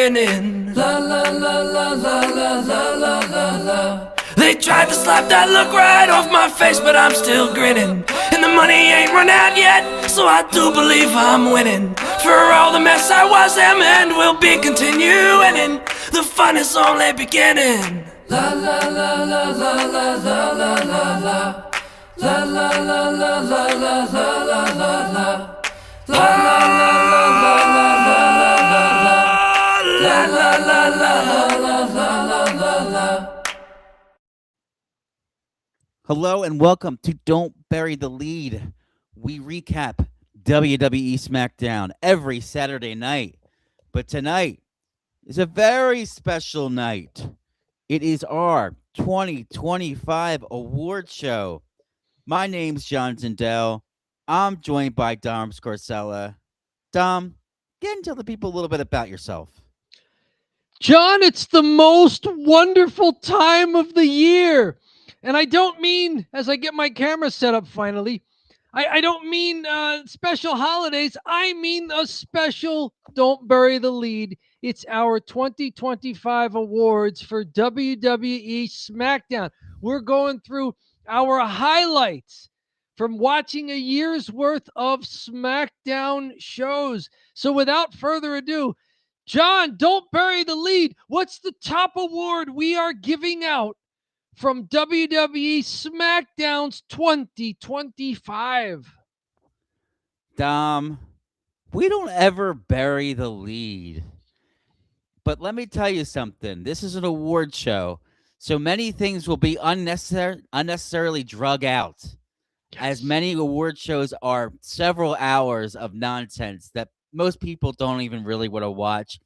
winning. La la la la la la la la la la. They tried to slap that look right off my face, but I'm still grinning. And the money ain't run out yet, so I do believe I'm winning. For all the mess I was, am and will be continuing, and the fun is only beginning. La la la la la la la la la la. La la la la la la la la la la. La la la la la la la la la. La la la la la la la la. Hello and welcome to Don't Bury the Lead. We recap WWE Smackdown every Saturday night. But tonight is a very special night. It is our 2025 award show. My name's John Zindel. I'm joined by Dom Scorsella. Dom, get and tell the people a little bit about yourself. John, it's the most wonderful time of the year. And I don't mean, as I get my camera set up finally, I don't mean special holidays. I mean a special Don't Bury the Lead. It's our 2025 awards for WWE Smackdown. We're going through our highlights from watching a year's worth of SmackDown shows. So without further ado, John, don't bury the lead. What's the top award we are giving out from WWE SmackDown's 2025? Dom, we don't ever bury the lead. But let me tell you something. This is an award show, so many things will be unnecessarily drug out. Yes. As many award shows are several hours of nonsense that most people don't even really want to watch.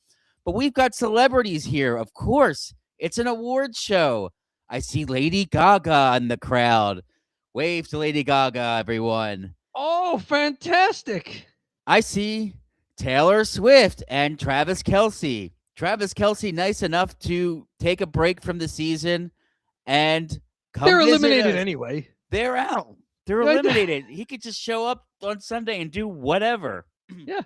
But we've got celebrities here, of course. It's an award show. I see Lady Gaga in the crowd. Wave to Lady Gaga, everyone. Oh, fantastic. I see Taylor Swift and Travis Kelce. Travis Kelce, nice enough to take a break from the season and come They're visit eliminated us. anyway. They're out. They're Yeah, eliminated. He could just show up on Sunday and do whatever. Yeah.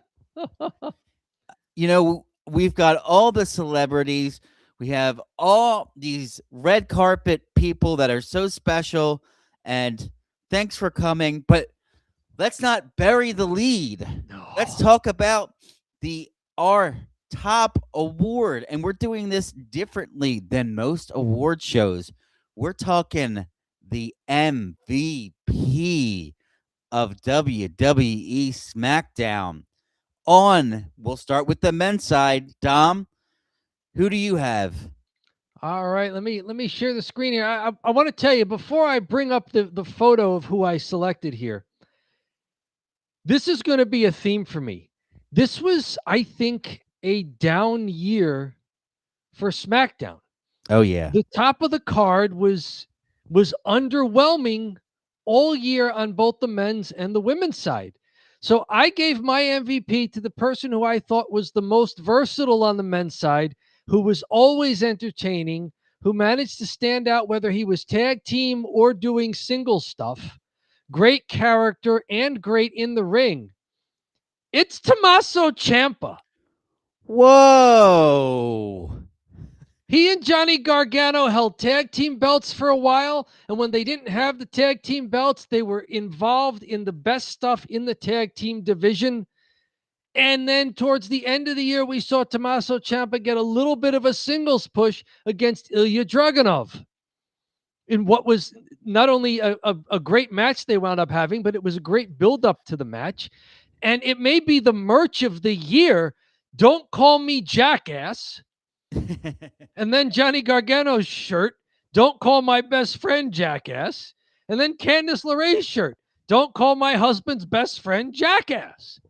You know, we've got all the celebrities. We have all these red carpet people that are so special. And thanks for coming. But let's not bury the lead. No. Let's talk about our top award. And we're doing this differently than most award shows. We're talking the MVP of WWE SmackDown. We'll start with the men's side. Dom, who do you have? All right, let me share the screen here. I want to tell you, before I bring up the photo of who I selected here, this is going to be a theme for me. This was, I think, a down year for SmackDown. Oh, yeah. The top of the card was underwhelming all year on both the men's and the women's side. So I gave my MVP to the person who I thought was the most versatile on the men's side, who was always entertaining, who managed to stand out whether he was tag team or doing single stuff. Great character and great in the ring. It's Tommaso Ciampa. Whoa. He and Johnny Gargano held tag team belts for a while, and when they didn't have the tag team belts, they were involved in the best stuff in the tag team division. And then towards the end of the year, we saw Tommaso Ciampa get a little bit of a singles push against Ilya Dragunov in what was not only a great match they wound up having, but it was a great build-up to the match. And it may be the merch of the year, Don't Call Me Jackass. And then Johnny Gargano's shirt, Don't Call My Best Friend Jackass. And then Candice LeRae's shirt, Don't Call My Husband's Best Friend Jackass.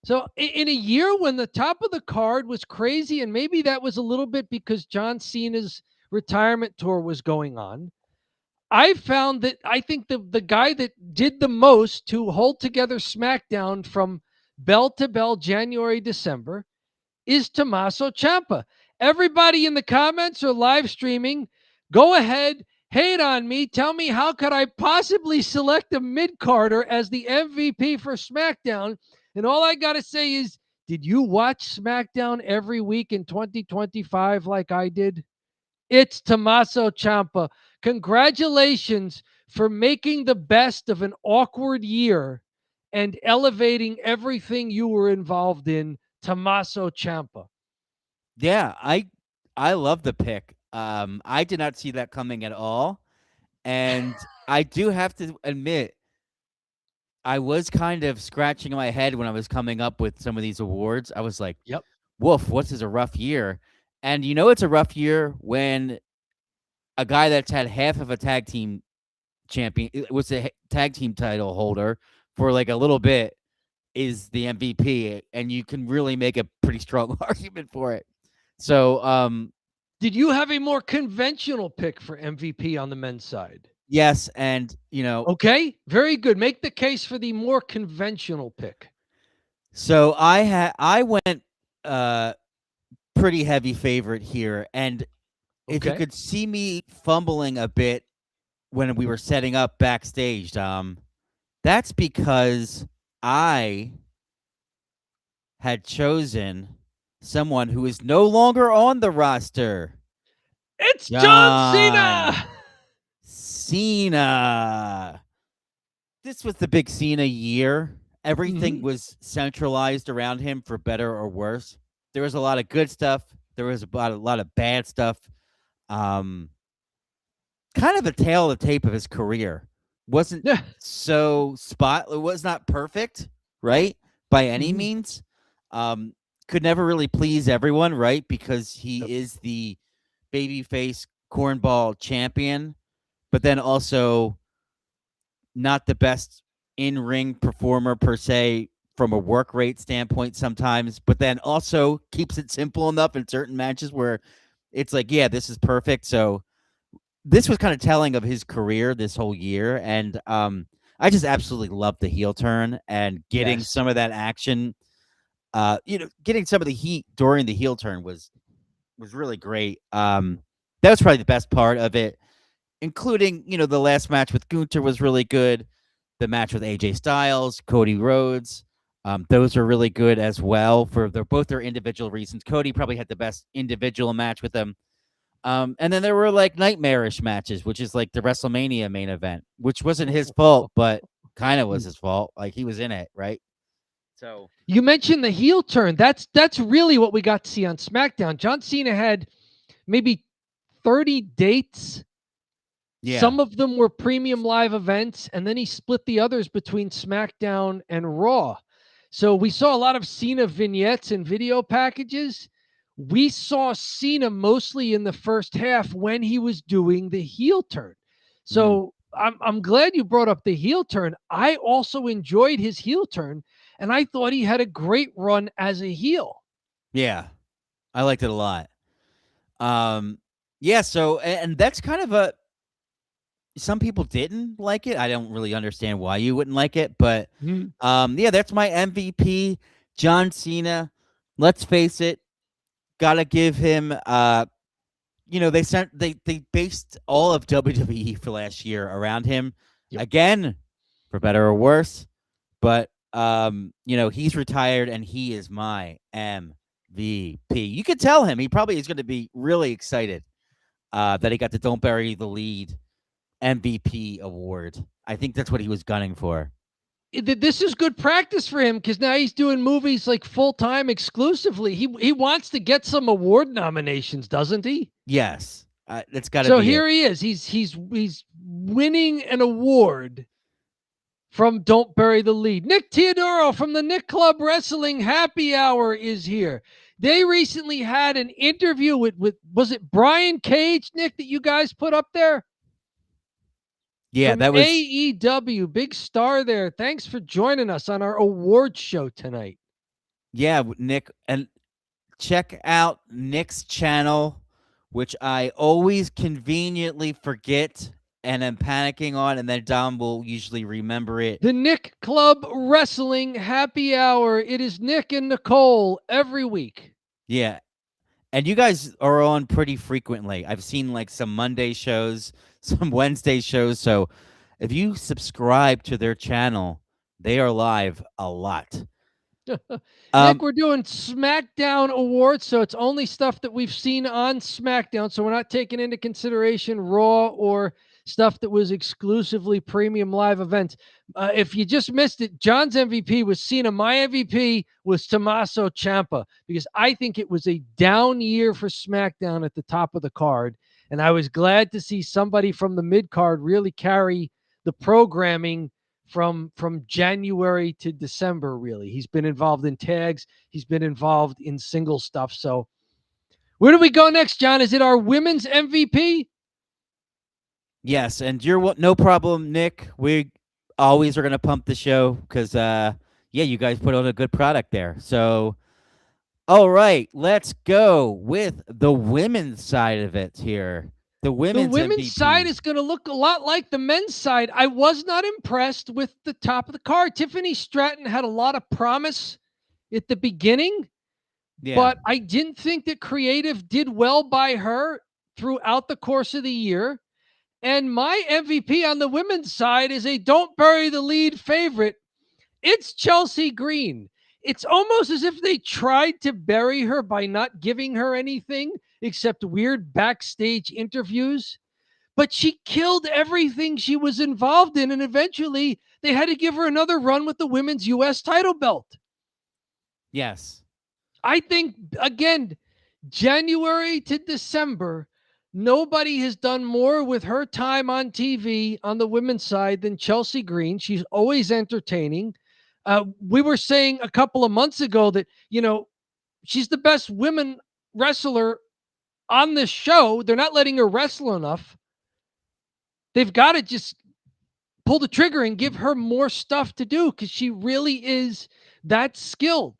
So in a year when the top of the card was crazy, and maybe that was a little bit because John Cena's retirement tour was going on, I found that I think the guy that did the most to hold together SmackDown from bell to bell, January, December, is Tommaso Ciampa. Everybody in the comments or live streaming, go ahead, hate on me. Tell me, how could I possibly select a mid-carder as the MVP for SmackDown? And all I got to say is Did you watch SmackDown every week in 2025 like I did? It's Tommaso Ciampa. Congratulations for making the best of an awkward year and elevating everything you were involved in, Tommaso Ciampa. Yeah, I love the pick. I did not see that coming at all, and I do have to admit, I was kind of scratching my head when I was coming up with some of these awards. I was like, Yep. "Woof, what's is a rough year?" And it's a rough year when a guy that's had half of a tag team champion was a tag team title holder for like a little bit is the MVP, and you can really make a pretty strong argument for it. So, Did you have a more conventional pick for MVP on the men's side? yes, and Okay, very good. Make the case for the more conventional pick. so I went pretty heavy favorite here, and if you Okay. could see me fumbling a bit when we were setting up backstage, that's because I had chosen someone who is no longer on the roster. It's John John Cena. Cena. This was the big Cena year. Everything was centralized around him for better or worse. There was a lot of good stuff. There was a lot of bad stuff. Kind of a tale of the tape of his career. Wasn't Yeah. so it was not perfect, right? By any Mhm. means. Could never really please everyone, right? Because he Yep. is the babyface cornball champion, but then also not the best in-ring performer per se from a work rate standpoint sometimes, but then also keeps it simple enough in certain matches where it's like, yeah, this is perfect. So this was kind of telling of his career this whole year, and I just absolutely loved the heel turn and getting Yes. some of that action. Getting some of the heat during the heel turn was really great. That was probably the best part of it, including the last match with Gunther was really good. The match with AJ Styles, Cody Rhodes, those are really good as well for both their individual reasons. Cody probably had the best individual match with them. And then there were like nightmarish matches, which is like the WrestleMania main event, which wasn't his fault, but kind of was his fault. Like he was in it, right? So You mentioned the heel turn. That's really what we got to see on SmackDown. John Cena had maybe 30 dates. yeah, Some of them were premium live events, and then he split the others between SmackDown and Raw. So we saw a lot of Cena vignettes and video packages. We saw Cena mostly in the first half when he was doing the heel turn. So I'm glad you brought up the heel turn. I also enjoyed his heel turn, and I thought he had a great run as a heel. yeah, I liked it a lot. Yeah. So and that's kind of a some people didn't like it. I don't really understand why you wouldn't like it, but yeah, that's my MVP, John Cena. Let's face it, gotta give him they based all of WWE for last year around him. Yep. Again, for better or worse. But he's retired and he is my MVP. You could tell him he probably is going to be really excited that he got the Don't Bury the Lead MVP award. I think that's what he was gunning for. This is good practice for him because now he's doing movies like full time exclusively. He wants to get some award nominations, doesn't he? Yes, that's got to So be here it. he is. He's winning an award from Don't Bury the Lead. Nick Teodoro from the Nick Club Wrestling Happy Hour is here. They recently had an interview with was it Brian Cage, Nick, that you guys put up there? Yeah, From that was AEW, big star there. Thanks for joining us on our award show tonight. yeah, Nick, and check out Nick's channel, which I always conveniently forget and am panicking on, and then Dom will usually remember it. The Nick Club Wrestling Happy Hour. It is Nick and Nicole every week. Yeah. And you guys are on pretty frequently. I've seen like some Monday shows, some Wednesday shows. So if you subscribe to their channel, they are live a lot. Um, Nick, we're doing SmackDown awards, so it's only stuff that we've seen on SmackDown. So we're not taking into consideration Raw or stuff that was exclusively premium live events. If you just missed it, John's MVP was Cena. My MVP was Tommaso Ciampa because I think it was a down year for SmackDown at the top of the card. And I was glad to see somebody from the mid card really carry the programming from January to December. Really, he's been involved in tags, he's been involved in single stuff. So where do we go next, John? Is it our women's MVP? yes, and you're no problem, Nick. We always are going to pump the show because, yeah, you guys put on a good product there. So, all right, let's go with the women's side of it here. The The women's women's MVP. side is going to look a lot like the men's side. I was not impressed with the top of the card. Tiffany Stratton had a lot of promise at the beginning, Yeah. but I didn't think that creative did well by her throughout the course of the year. And my MVP on the women's side is a don't bury the lead favorite. It's Chelsea Green. It's almost as if they tried to bury her by not giving her anything except weird backstage interviews. But she killed everything she was involved in, and eventually they had to give her another run with the women's U.S. title belt. Yes. I think, again, January to December, nobody has done more with her time on TV on the women's side than Chelsea Green. She's always entertaining. We were saying a couple of months ago that, she's the best women wrestler on this show. They're not letting her wrestle enough. They've got to just pull the trigger and give her more stuff to do because she really is that skilled.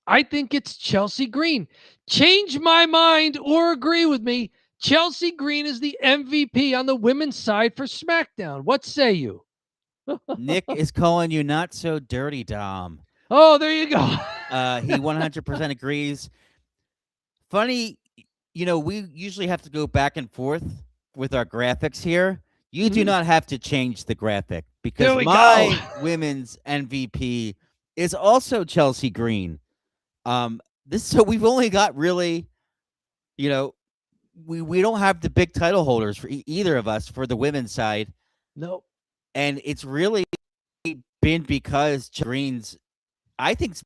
I think it's Chelsea Green. Change my mind or agree with me. Chelsea Green is the MVP on the women's side for SmackDown. What say you? Nick is calling you not so dirty, Dom. Oh, there you go. He 100% agrees. Funny, we usually have to go back and forth with our graphics here. You do not have to change the graphic because my women's MVP is also Chelsea Green. So we've only got really, we don't have the big title holders for either of us for the women's side. Nope. And it's really been because Green's, I think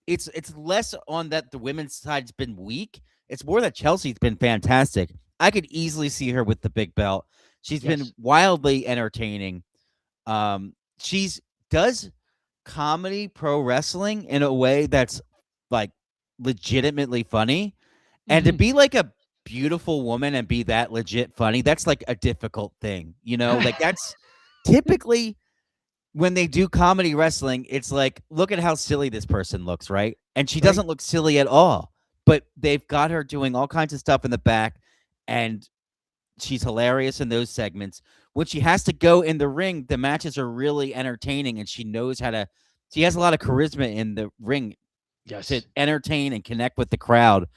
it's less on that the women's side's been weak. It's more that Chelsea's been fantastic. I could easily see her with the big belt. She's been wildly entertaining. She's does comedy pro wrestling in a way that's like legitimately funny. And to be like a beautiful woman and be that legit funny, that's like a difficult thing, like that's typically when they do comedy wrestling, it's like, look at how silly this person looks, right? And she doesn't look silly at all, but they've got her doing all kinds of stuff in the back, and she's hilarious in those segments. When she has to go in the ring, the matches are really entertaining, and she knows how to. She has a lot of charisma in the ring to entertain and connect with the crowd.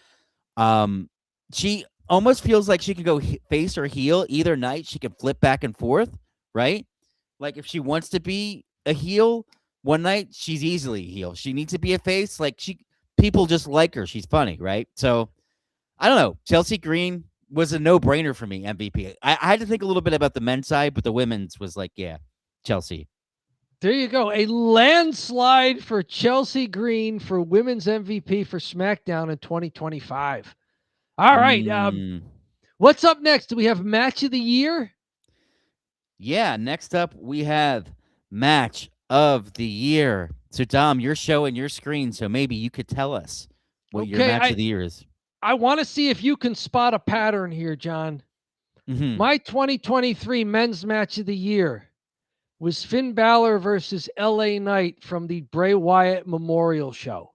She almost feels like she can go face or heel either night. She can flip back and forth, right? Like if she wants to be a heel one night, she's easily a heel. She needs to be a face. Like people just like her. She's funny, right? So I don't know. Chelsea Green was a no-brainer for me, MVP. I had to think a little bit about the men's side, but the women's was like, yeah, Chelsea. There you go. A landslide for Chelsea Green for women's MVP for SmackDown in 2025. All right. What's up next? Do we have match of the year? Yeah, next up we have match of the year. So, Dom, you're showing your screen, so maybe you could tell us what your match of the year is. I want to see if you can spot a pattern here, John. My 2023 men's match of the year was Finn Balor versus LA Knight from the Bray Wyatt Memorial Show.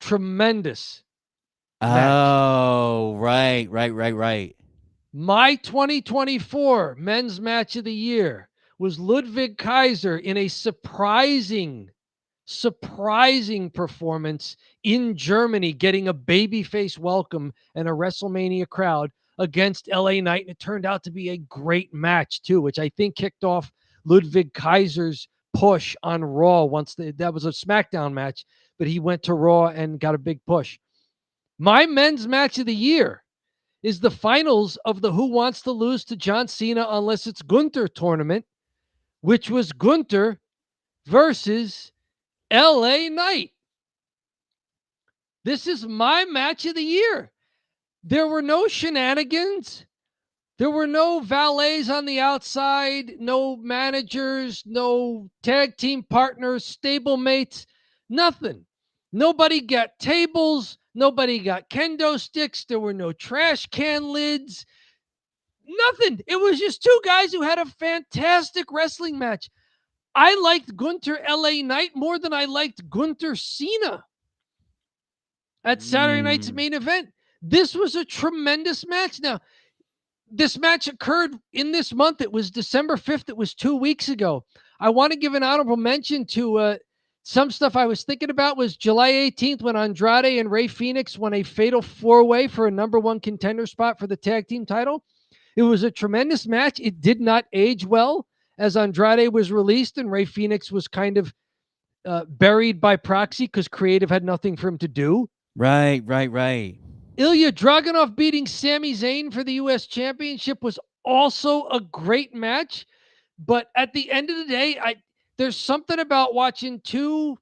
Tremendous match. Oh, right. My 2024 men's match of the year was Ludwig Kaiser in a surprising performance in Germany, getting a babyface welcome and a WrestleMania crowd against LA Knight. And it turned out to be a great match too, which I think kicked off Ludwig Kaiser's push on Raw once that was a SmackDown match, but he went to Raw and got a big push. My men's match of the year is the finals of the Who Wants to Lose to John Cena Unless It's Gunther tournament, which was Gunther versus LA Knight. This is my match of the year. There were no shenanigans. There were no valets on the outside, no managers, no tag team partners, stablemates, nothing. Nobody got tables. Nobody got kendo sticks. There were no trash can lids. Nothing. It was just two guys who had a fantastic wrestling match. I liked Gunther LA Knight more than I liked Gunther Cena at Saturday night's main event. This was a tremendous match. Now, this match occurred in this month. It was December 5th. It was 2 weeks ago. I want to give an honorable mention to some stuff I was thinking about was July 18th when Andrade and Rey Fénix won a fatal four-way for a number one contender spot for the tag team title. It was a tremendous match. It did not age well as Andrade was released and Rey Fénix was kind of buried by proxy because creative had nothing for him to do. Right. Ilya Dragunov beating Sami Zayn for the U.S. Championship was also a great match. But at the end of the day, there's something about watching two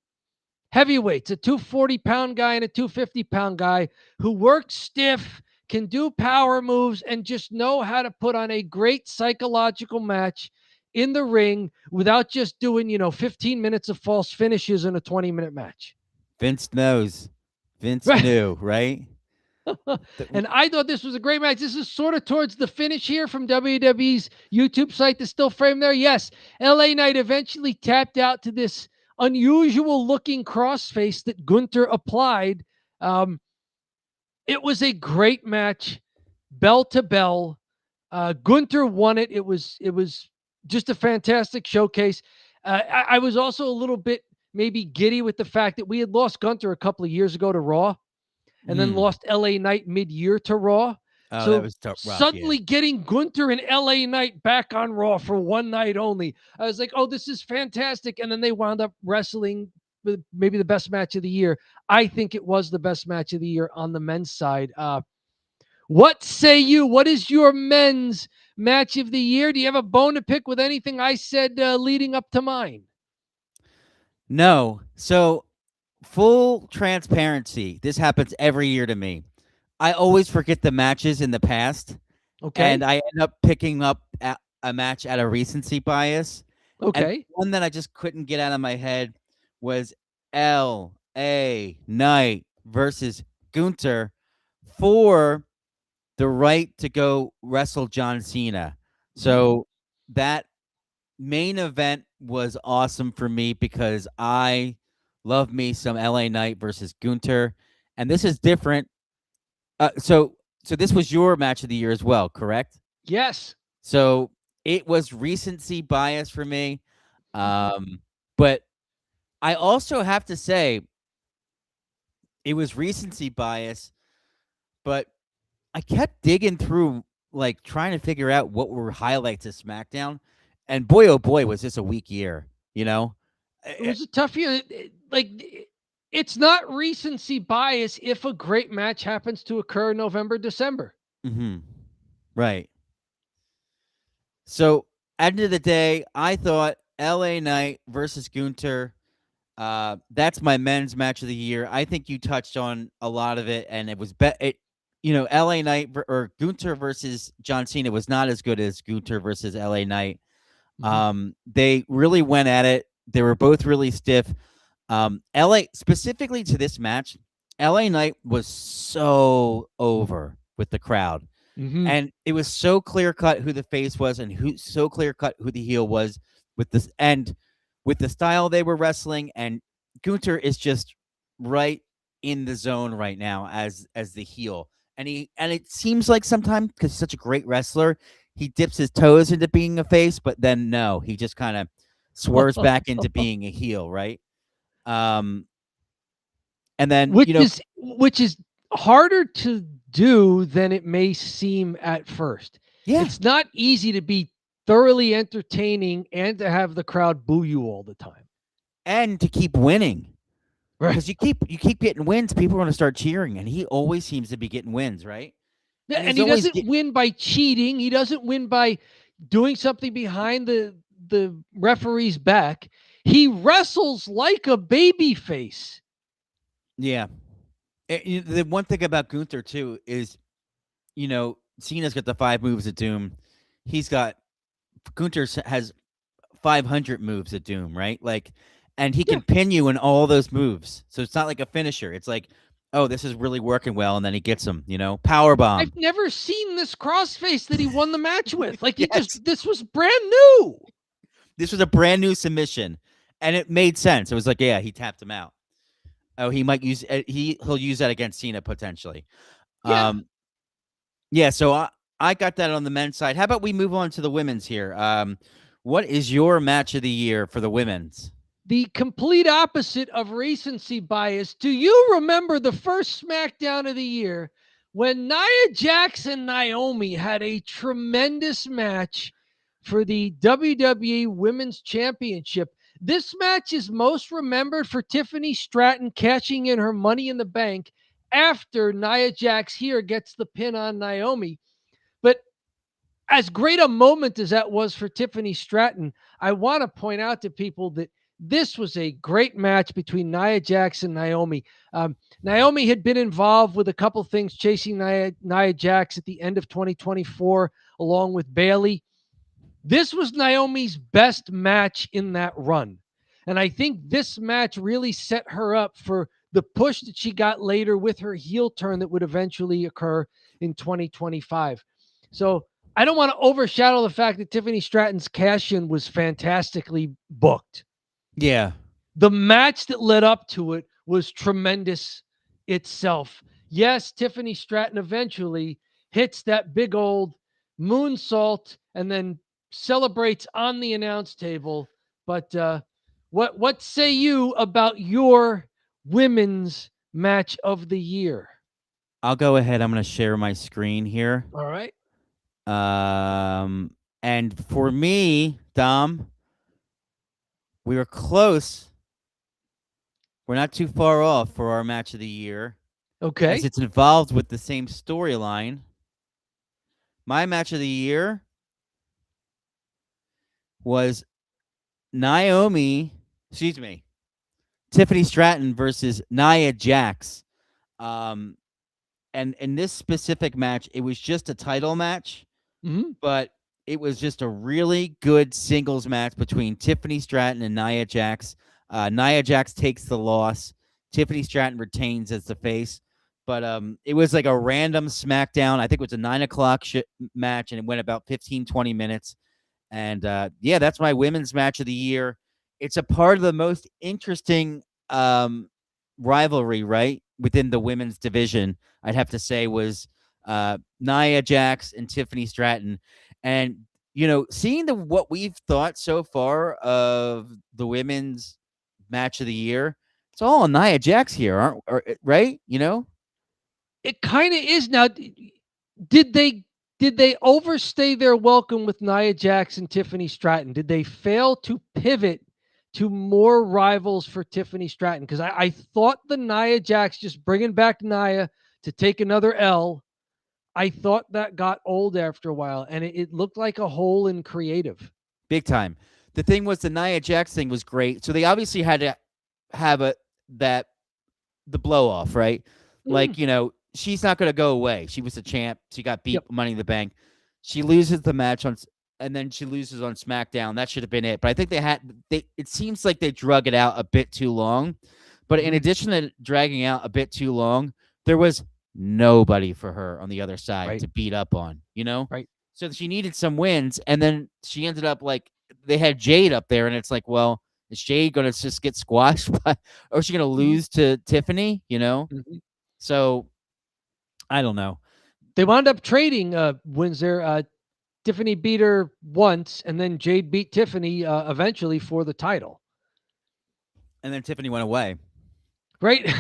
heavyweights, a 240-pound guy and a 250-pound guy who work stiff, can do power moves, and just know how to put on a great psychological match in the ring without just doing, 15 minutes of false finishes in a 20-minute match. Vince knows. Vince knew, right? And I thought this was a great match. This is sort of towards the finish here from WWE's YouTube site that's still framed there. Yes, LA Knight eventually tapped out to this unusual looking crossface that Gunther applied. It was a great match, bell to bell. Gunther won it. It was just a fantastic showcase. I was also a little bit maybe giddy with the fact that we had lost Gunther a couple of years ago to Raw. And then lost LA Knight mid-year to Raw. Oh, so that was rough, suddenly getting Gunther and LA Knight back on Raw for one night only. I was like, oh, this is fantastic. And then they wound up wrestling maybe the best match of the year. I think it was the best match of the year on the men's side. What say you? What is your men's match of the year? Do you have a bone to pick with anything I said leading up to mine? No. So, full transparency, this happens every year to me. I always forget the matches in the past. Okay. And I end up picking up a match out of recency bias. Okay. And one that I just couldn't get out of my head was L.A. Knight versus Gunther for the right to go wrestle John Cena. So that main event was awesome for me because I love me some LA Knight versus Gunther. And this is different. So this was your match of the year as well, correct? Yes. So it was recency bias for me. But I also have to say it was recency bias, but I kept digging through, like trying to figure out what were highlights of SmackDown. And boy, oh boy, was this a weak year, It was a tough year. It's not recency bias if a great match happens to occur in November, December. Mm-hmm. Right. So, end of the day, I thought LA Knight versus Gunther, that's my men's match of the year. I think you touched on a lot of it, and it was LA Knight or Gunther versus John Cena was not as good as Gunther versus LA Knight. They really went at it. They were both really stiff. LA, specifically to this match, LA Knight was so over with the crowd. And it was so clear cut who the face was and so clear cut who the heel was with this and with the style they were wrestling. And Gunther is just right in the zone right now as the heel. And it seems like sometimes, because he's such a great wrestler, he dips his toes into being a face, but then no, he just kind of swerves back into being a heel, right? And then which is harder to do than it may seem at first. Yeah. It's not easy to be thoroughly entertaining and to have the crowd boo you all the time. And to keep winning. Right. Because you keep getting wins, people are going to start cheering, and he always seems to be getting wins, right? And he doesn't win by cheating. He doesn't win by doing something behind the referee's back. He wrestles like a baby face. Yeah. The one thing about Gunther too is, Cena's got the 5 moves of doom. Gunther has 500 moves of doom, right? Like, and he can pin you in all those moves. So it's not like a finisher. It's like, oh, this is really working well, and then he gets him, power bomb. I've never seen this crossface that he won the match with. Like, Yes. this was brand new. This was a brand new submission, and it made sense. It was like, yeah, he tapped him out. Oh, he might use he'll use that against Cena potentially. Yeah. Yeah. So I got that on the men's side. How about we move on to the women's here? What is your match of the year for the women's? The complete opposite of recency bias. Do you remember the first SmackDown of the year when Nia Jax and Naomi had a tremendous match for the WWE Women's Championship? This match is most remembered for Tiffany Stratton cashing in her Money in the Bank after Nia Jax here gets the pin on Naomi. But as great a moment as that was for Tiffany Stratton, I want to point out to people that this was a great match between Nia Jax and Naomi. Naomi had been involved with a couple things chasing Nia Jax at the end of 2024, along with Bayley. This was Naomi's best match in that run. And I think this match really set her up for the push that she got later with her heel turn that would eventually occur in 2025. So I don't want to overshadow the fact that Tiffany Stratton's cash-in was fantastically booked. Yeah. The match that led up to it was tremendous itself. Yes, Tiffany Stratton eventually hits that big old moonsault and then celebrates on the announce table. But what say you about your women's match of the year? I'll go ahead. I'm going to share my screen here. All right. And for me, Dom, we were close. We're not too far off for our match of the year. Okay. As it's involved with the same storyline. My match of the year was Tiffany Stratton versus Nia Jax. And in this specific match, it was just a title match, but it was just a really good singles match between Tiffany Stratton and Nia Jax. Nia Jax takes the loss. Tiffany Stratton retains as the face. But it was like a random SmackDown. I think it was a 9 o'clock match, and it went about 15, 20 minutes. And yeah, that's my women's match of the year. It's a part of the most interesting rivalry, right, within the women's division, I'd have to say, was Nia Jax and Tiffany Stratton. And, seeing what we've thought so far of the women's match of the year, it's all on Nia Jax here, right? It kind of is now. Did they overstay their welcome with Nia Jax and Tiffany Stratton? Did they fail to pivot to more rivals for Tiffany Stratton? Because I thought the Nia Jax just bringing back Nia to take another L, I thought that got old after a while, and it looked like a hole in creative. Big time. The thing was, the Nia Jax thing was great. So they obviously had to have the blow off, right? Like, she's not going to go away. She was the champ. She got beat Money in the Bank. She loses the match and then she loses on SmackDown. That should have been it. But I think it seems like they drug it out a bit too long. But in addition to dragging out a bit too long, there was nobody for her on the other side to beat up on, Right. So she needed some wins. And then she ended up like, they had Jade up there, and it's like, well, is Jade going to just get squashed or is she going to lose to Tiffany, So I don't know. They wound up trading wins there. Tiffany beat her once, and then Jade beat Tiffany eventually for the title. And then Tiffany went away. Right?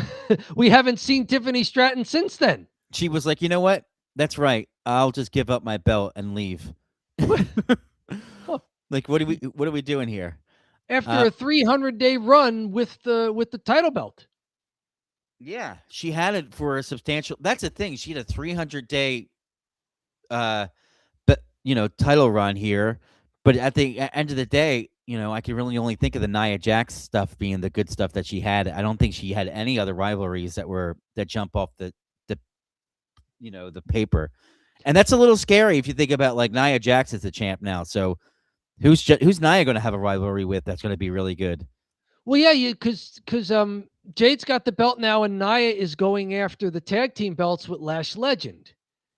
We haven't seen Tiffany Stratton since then. She was like, you know what? That's right. I'll just give up my belt and leave. Like, what are we doing here? After a 300-day run with the title belt. Yeah, she had it for a substantial. That's the thing. She had a 300-day, but title run here. But at the end of the day, I can really only think of the Nia Jax stuff being the good stuff that she had. I don't think she had any other rivalries that jump off the the paper, and that's a little scary if you think about like Nia Jax is the champ now. So who's Nia going to have a rivalry with that's going to be really good? Well, yeah, because Jade's got the belt now, and Nia is going after the tag team belts with Lash Legend.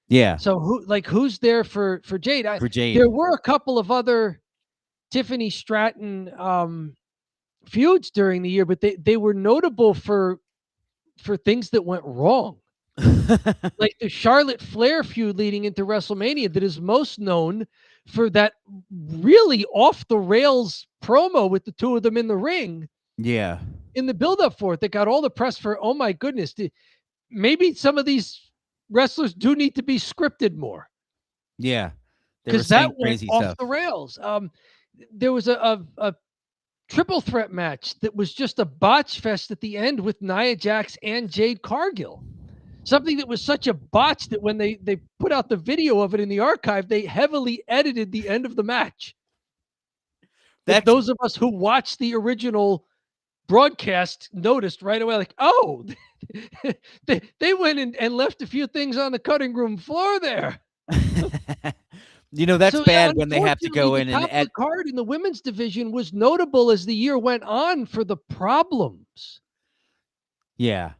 Yeah, So who's there for Jade? for Jade. There were a couple of other Tiffany Stratton feuds during the year, but they were notable for things that went wrong. Like the Charlotte Flair feud leading into WrestleMania that is most known for that really off the rails promo with the two of them in the ring. Yeah. In the build up for it, that got all the press for, oh my goodness, maybe some of these wrestlers do need to be scripted more. Yeah. Because that went off the rails. There was a triple threat match that was just a botch fest at the end with Nia Jax and Jade Cargill. Something that was such a botch that when they put out the video of it in the archive, they heavily edited the end of the match. That those of us who watched the original broadcast noticed right away, like, oh, they went and left a few things on the cutting room floor there. That's bad when they have to go in and the card in the women's division was notable as the year went on for the problems. Yeah.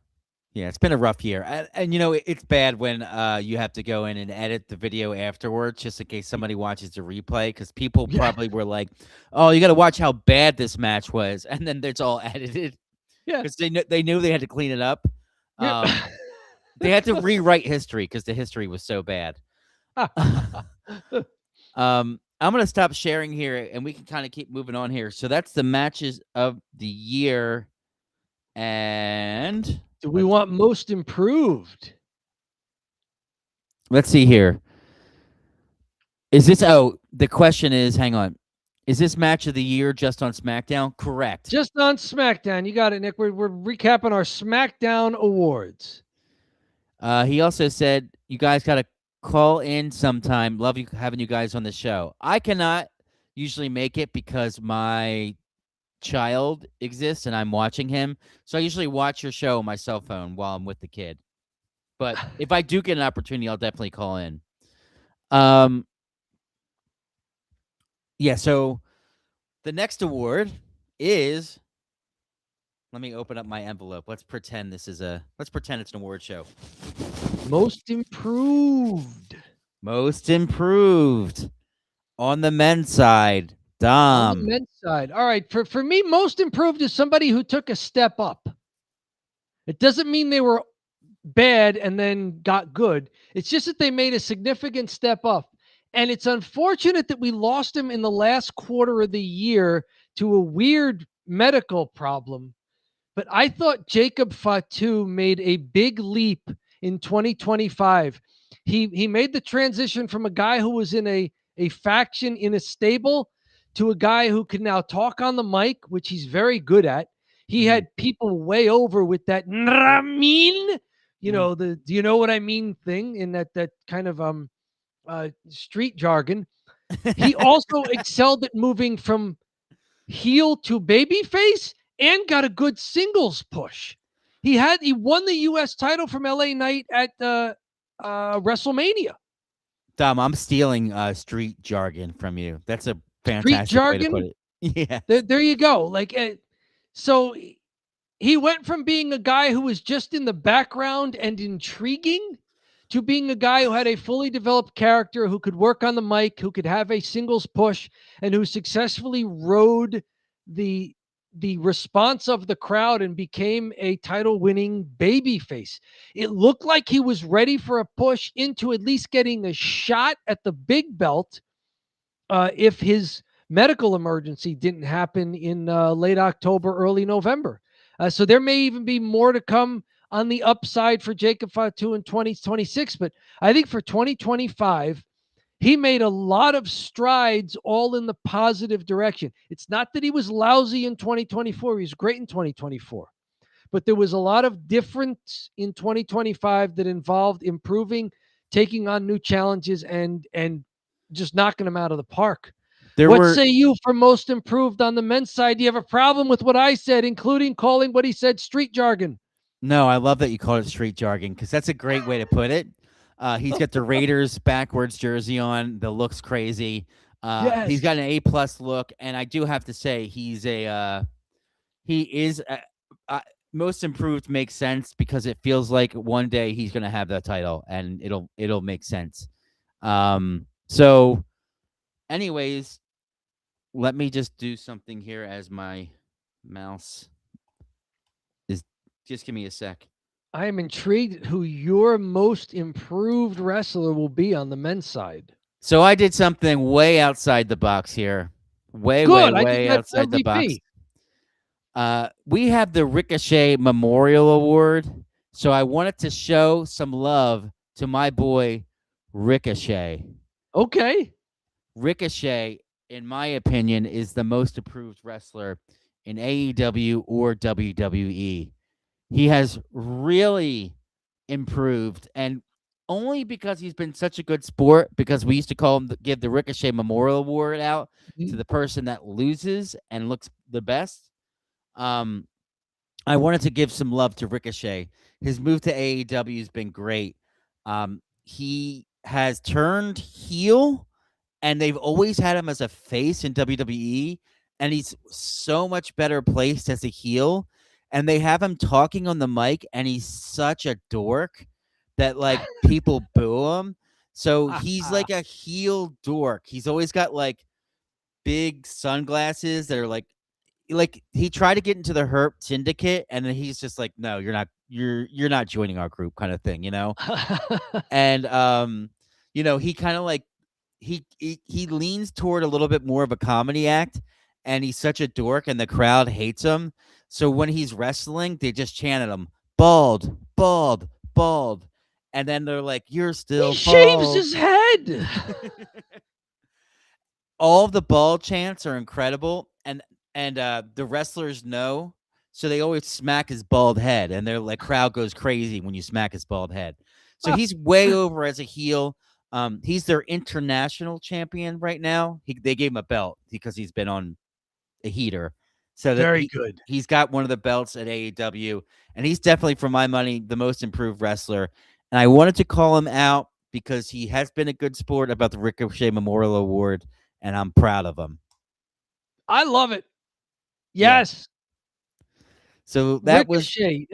Yeah, it's been a rough year. And it's bad when you have to go in and edit the video afterwards just in case somebody watches the replay, because people probably were like, oh, you got to watch how bad this match was. And then it's all edited. Yeah. Because they knew they had to clean it up. They had to rewrite history because the history was so bad. I'm going to stop sharing here and we can kind of keep moving on here. So that's the matches of the year. And do we want most improved? Let's see here. Is this, the question is, hang on. Is this match of the year just on SmackDown? Correct. Just on SmackDown. You got it, Nick. We're recapping our SmackDown awards. He also said, you guys got to call in sometime. Love having you guys on the show. I cannot usually make it because my child exists and I'm watching him. So I usually watch your show on my cell phone while I'm with the kid. But if I do get an opportunity, I'll definitely call in. Yeah, so the next award is, let me open up my envelope. Let's pretend it's an award show. Most improved. Most improved on the men's side. Dom. On the men's side. All right. For me, most improved is somebody who took a step up. It doesn't mean they were bad and then got good. It's just that they made a significant step up. And it's unfortunate that we lost him in the last quarter of the year to a weird medical problem. But I thought Jacob Fatu made a big leap in 2025. He made the transition from a guy who was in a faction in a stable to a guy who can now talk on the mic, which he's very good at. He had people way over with that "Ramin," do you know what I mean thing in that kind of street jargon. He also excelled at moving from heel to babyface and got a good singles push. He won the U.S. title from LA Knight at WrestleMania. Dom, I'm stealing street jargon from you. That's a fantastic way to put it. Yeah. There you go. So he went from being a guy who was just in the background and intriguing to being a guy who had a fully developed character, who could work on the mic, who could have a singles push, and who successfully rode the response of the crowd and became a title-winning babyface. It looked like he was ready for a push into at least getting a shot at the big belt if his medical emergency didn't happen in late October, early November. So there may even be more to come on the upside for Jacob Fatu in 2026. But I think for 2025, He made a lot of strides all in the positive direction. It's not that he was lousy in 2024. He was great in 2024. But there was a lot of difference in 2025 that involved improving, taking on new challenges, and just knocking them out of the park. What say you for most improved on the men's side? Do you have a problem with what I said, including calling what he said street jargon? No, I love that you called it street jargon because that's a great way to put it. He's got the Raiders backwards jersey on. The look's crazy. He's got an A+ look, and I do have to say he is most improved. Makes sense because it feels like one day he's going to have that title, and it'll make sense. So, anyways, let me just do something here as my mouse is. Just give me a sec. I am intrigued who your most improved wrestler will be on the men's side. So I did something way outside the box here. Way outside the box. We have the Ricochet Memorial Award. So I wanted to show some love to my boy Ricochet. Okay. Ricochet, in my opinion, is the most improved wrestler in AEW or WWE. He has really improved, and only because he's been such a good sport, because we used to call him, give the Ricochet Memorial Award out to the person that loses and looks the best. I wanted to give some love to Ricochet. His move to AEW has been great. He has turned heel, and they've always had him as a face in WWE, and he's so much better placed as a heel. And they have him talking on the mic, and he's such a dork that like people boo him. So he's like a heel dork. He's always got like big sunglasses that are like he tried to get into the Herp Syndicate, and then he's just like, no, you're not joining our group, kind of thing, you know. And he kind of like he leans toward a little bit more of a comedy act, and he's such a dork, and the crowd hates him. So when he's wrestling, they just chant at him, bald, bald, bald. And then they're like, you're still he bald. shaves his head. All of the bald chants are incredible. And the wrestlers know. So they always smack his bald head. And they're like, crowd goes crazy when you smack his bald head. So he's way over as a heel. He's their international champion right now. They gave him a belt because he's been on a heater. So very good. He's got one of the belts at AEW, and he's definitely, for my money, the most improved wrestler. And I wanted to call him out because he has been a good sport about the Ricochet Memorial Award, and I'm proud of him. I love it. Yes. Yeah. So that Ricochet,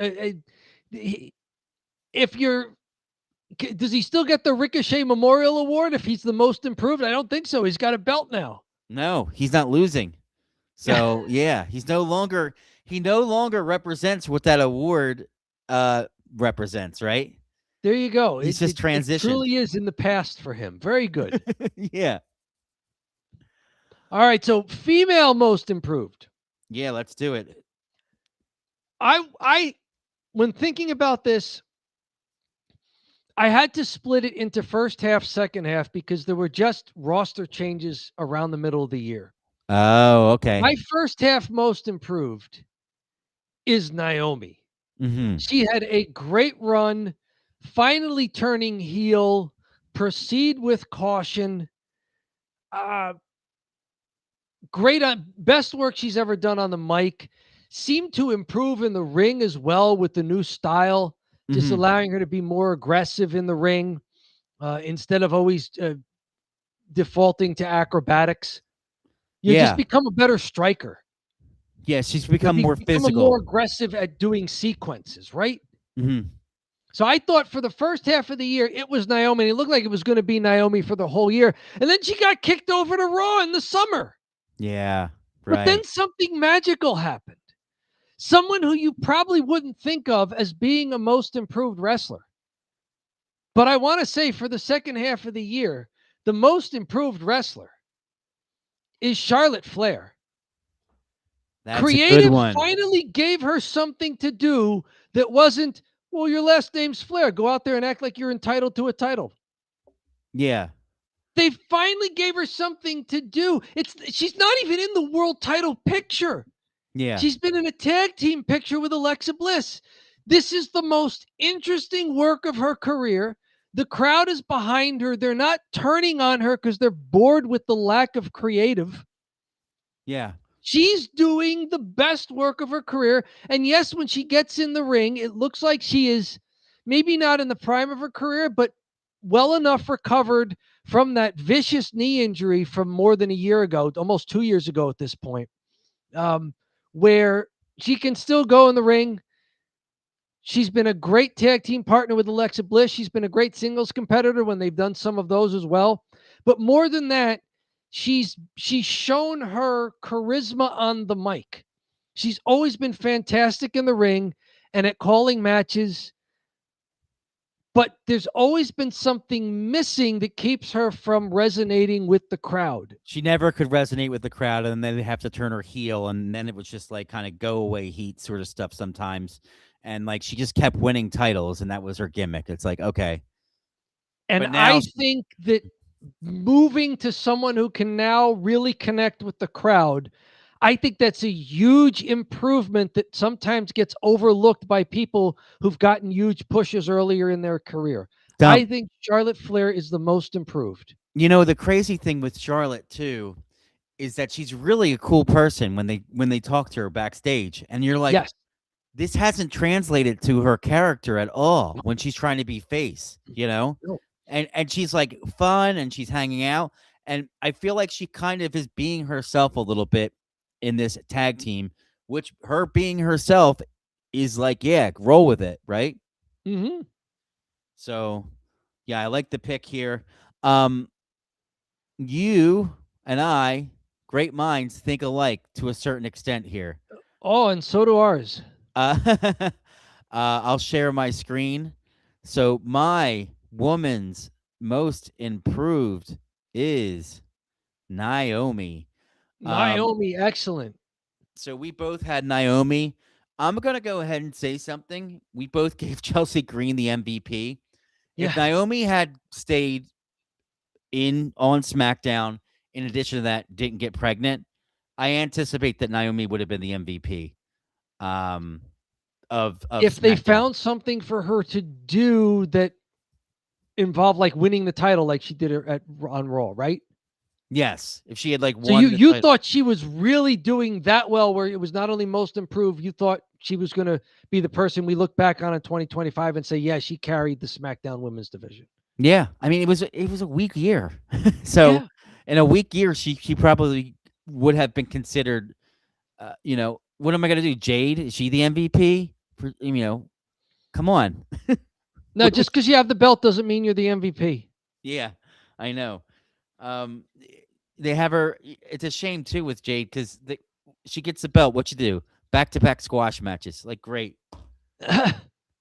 does he still get the Ricochet Memorial Award if he's the most improved? I don't think so. He's got a belt now. No, he's not losing. So yeah, he no longer represents what that award represents, right? There you go. He's just transitioned. It truly is in the past for him. Very good. Yeah. All right, so female most improved. Yeah, let's do it. I when thinking about this, I had to split it into first half, second half, because there were just roster changes around the middle of the year. Oh, okay. My first half most improved is Naomi. Mm-hmm. She had a great run, finally turning heel, proceed with caution. Great on best work she's ever done on the mic. Seemed to improve in the ring as well with the new style, just allowing her to be more aggressive in the ring instead of always defaulting to acrobatics. You just become a better striker. Yeah, she's become more physical. More aggressive at doing sequences, right? Mm-hmm. So I thought for the first half of the year, it was Naomi. And it looked like it was going to be Naomi for the whole year. And then she got kicked over to Raw in the summer. Yeah, right. But then something magical happened. Someone who you probably wouldn't think of as being a most improved wrestler. But I want to say for the second half of the year, the most improved wrestler is Charlotte Flair. That's Creative a good one. Finally gave her something to do that wasn't, well, your last name's Flair. Go out there and act like you're entitled to a title. Yeah. They finally gave her something to do. She's not even in the world title picture. Yeah. She's been in a tag team picture with Alexa Bliss. This is the most interesting work of her career. The crowd is behind her. They're not turning on her because they're bored with the lack of creative. Yeah. She's doing the best work of her career. And yes, when she gets in the ring, it looks like she is maybe not in the prime of her career, but well enough recovered from that vicious knee injury from more than a year ago, almost 2 years ago at this point, where she can still go in the ring. She's been a great tag team partner with Alexa Bliss. She's been a great singles competitor when they've done some of those as well. But more than that, she's shown her charisma on the mic. She's always been fantastic in the ring and at calling matches. But there's always been something missing that keeps her from resonating with the crowd. She never could resonate with the crowd, and then they have to turn her heel, and then it was just like kind of go away heat sort of stuff sometimes. And like she just kept winning titles, and that was her gimmick. It's like, okay. And I think that moving to someone who can now really connect with the crowd, I think that's a huge improvement that sometimes gets overlooked by people who've gotten huge pushes earlier in their career. I think Charlotte Flair is the most improved. You know, the crazy thing with Charlotte too is that she's really a cool person when they talk to her backstage, and you're like, yes, this hasn't translated to her character at all when she's trying to be face, you know? No. And she's like fun and she's hanging out. And I feel like she kind of is being herself a little bit in this tag team, which her being herself is like, yeah, roll with it, right? Mm-hmm. So, yeah, I like the pick here. You and I, great minds think alike to a certain extent here. Oh, and so do ours. I'll share my screen. So my woman's most improved is Naomi. Naomi, excellent. So we both had Naomi. I'm going to go ahead and say something. We both gave Chelsea Green the MVP. Yeah. If Naomi had stayed on SmackDown, in addition to that, didn't get pregnant, I anticipate that Naomi would have been the MVP. Of if SmackDown. They found something for her to do that involved like winning the title like she did on Raw, right? Yes. If she had like so won you thought she was really doing that well where it was not only most improved, you thought she was going to be the person we look back on in 2025 and say, yeah, she carried the SmackDown women's division. Yeah. I mean, it was a weak year. So yeah. In a weak year, she probably would have been considered, what am I going to do? Jade? Is she the MVP? Come on. No, just because you have the belt doesn't mean you're the MVP. Yeah, I know. They have her. It's a shame too with Jade because she gets the belt. What you do? Back-to-back squash matches. Like, great.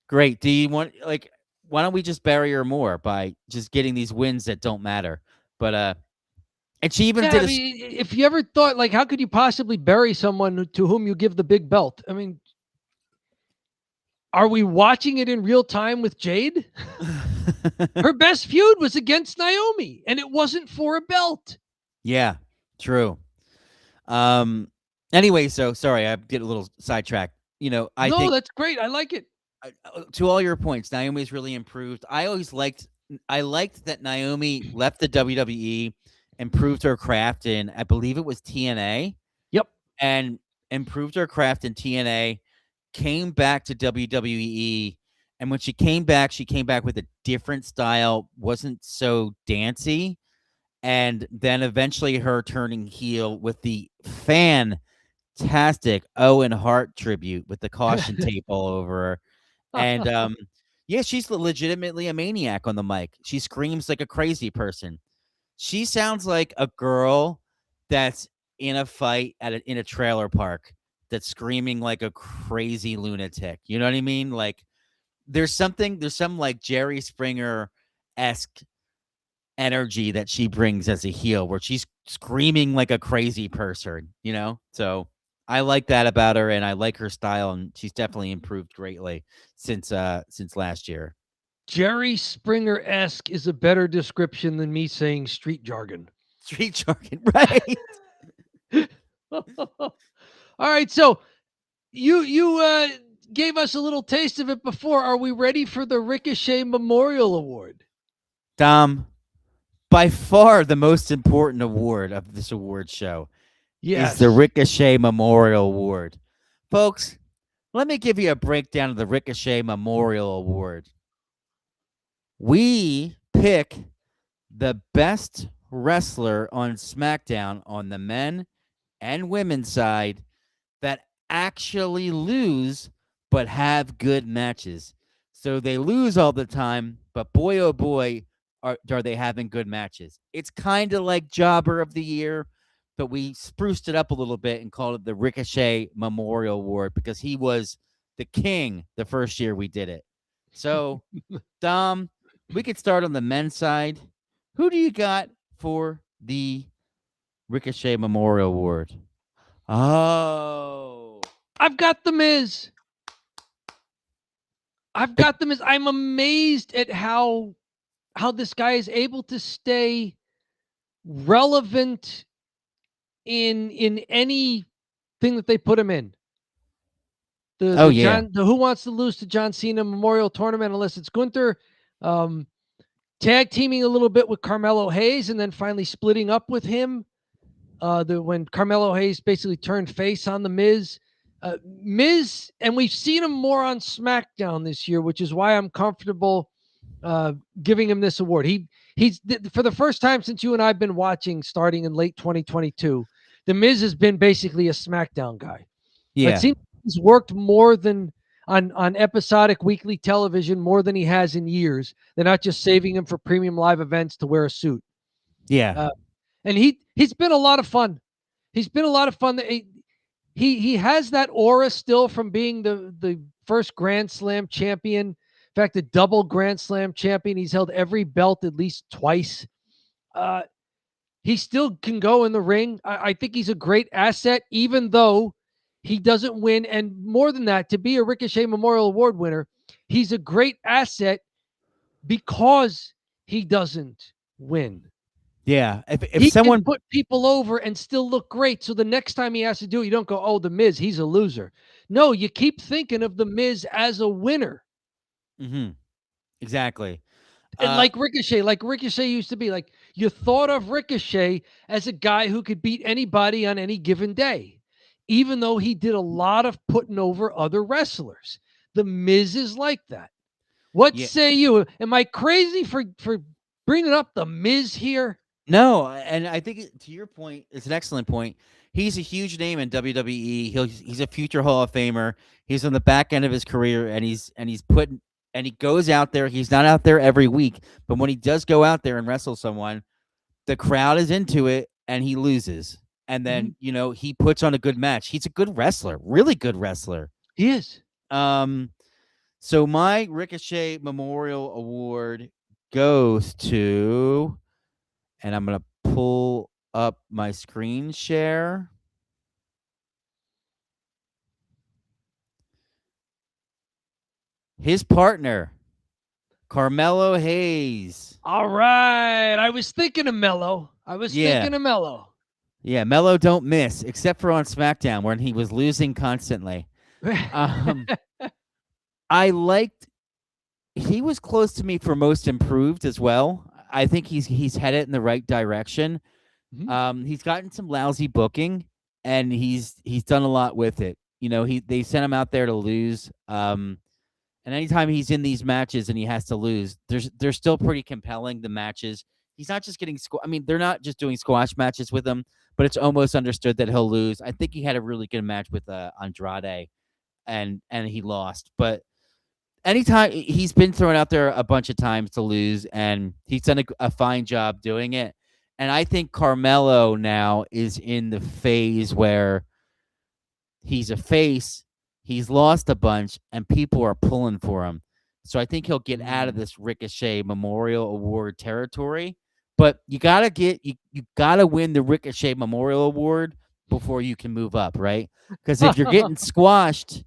Great. Do you want, like, why don't we just bury her more by just getting these wins that don't matter? But, and she even did. If you ever thought, like, how could you possibly bury someone to whom you give the big belt? I mean, are we watching it in real time with Jade? Her best feud was against Naomi, and it wasn't for a belt. Yeah, true. Anyway, so sorry, I get a little sidetracked. I think that's great. I like it. To all your points, Naomi's really improved. I liked that Naomi left the WWE, improved her craft in, I believe it was TNA. Yep. And improved her craft in TNA, came back to WWE, and when she came back with a different style, wasn't so dancey, and then eventually her turning heel with the fantastic Owen Hart tribute with the caution tape all over her. And yeah, she's legitimately a maniac on the mic. She screams like a crazy person. She sounds like a girl that's in a fight in a trailer park that's screaming like a crazy lunatic. You know what I mean? Like there's some like Jerry Springer-esque energy that she brings as a heel where she's screaming like a crazy person, So I like that about her, and I like her style, and she's definitely improved greatly since last year. Jerry Springer-esque is a better description than me saying street jargon. Street jargon, right? All right, so you gave us a little taste of it before. Are we ready for the Ricochet Memorial Award? Dom, by far the most important award of this award show Yes. is the Ricochet Memorial Award. Folks, let me give you a breakdown of the Ricochet Memorial Award. We pick the best wrestler on SmackDown on the men and women's side that actually lose but have good matches. So they lose all the time, but boy, oh boy, are they having good matches. It's kind of like Jobber of the Year, but we spruced it up a little bit and called it the Ricochet Memorial Award because he was the king the first year we did it. So, Dom, we could start on the men's side. Who do you got for the Ricochet Memorial Award? Oh, I've got the Miz. I'm amazed at how this guy is able to stay relevant in anything that they put him in. The Who Wants to Lose to John Cena Memorial Tournament, unless it's Gunther, tag teaming a little bit with Carmelo Hayes, and then finally splitting up with him. When Carmelo Hayes basically turned face on the Miz. Miz, and we've seen him more on SmackDown this year, which is why I'm comfortable giving him this award. He's for the first time since you and I've been watching, starting in late 2022, the Miz has been basically a SmackDown guy. yeah. It seems he's worked more than on episodic weekly television more than he has in years. They're not just saving him for premium live events to wear a suit. Yeah. And he's been a lot of fun. He's been a lot of fun. He has that aura still from being the first Grand Slam champion. In fact, a double Grand Slam champion. He's held every belt at least twice. He still can go in the ring. I think he's a great asset, even though he doesn't win. And more than that, to be a Ricochet Memorial Award winner, he's a great asset because he doesn't win. Yeah. If he someone can put people over and still look great. So the next time he has to do it, you don't go, oh, the Miz, he's a loser. No, you keep thinking of the Miz as a winner. Mm-hmm. Exactly. And like Ricochet used to be, like you thought of Ricochet as a guy who could beat anybody on any given day, even though he did a lot of putting over other wrestlers. The Miz is like that. What say you? Am I crazy for bringing up the Miz here? No, and I think to your point, it's an excellent point. He's a huge name in WWE. He's a future Hall of Famer. He's on the back end of his career, and he goes out there. He's not out there every week, but when he does go out there and wrestle someone, the crowd is into it, and he loses. And then he puts on a good match. He's a good wrestler, really good wrestler. He is. So my Ricochet Memorial Award goes to. And I'm going to pull up my screen share. His partner, Carmelo Hayes. All right. I was thinking of Mello. Yeah, Mello don't miss, except for on SmackDown when he was losing constantly. He was close to me for most improved as well. I think he's headed in the right direction. Mm-hmm. He's gotten some lousy booking, and he's done a lot with it. They sent him out there to lose. And anytime he's in these matches and he has to lose, they're still pretty compelling. The matches. He's not just getting they're not just doing squash matches with him, but it's almost understood that he'll lose. I think he had a really good match with Andrade, and he lost, but. Anytime he's been thrown out there a bunch of times to lose, and he's done a fine job doing it. And I think Carmelo now is in the phase where he's a face, he's lost a bunch, and people are pulling for him. So I think he'll get out of this Ricochet Memorial Award territory. But you gotta win the Ricochet Memorial Award before you can move up, right? Because if you're getting squashed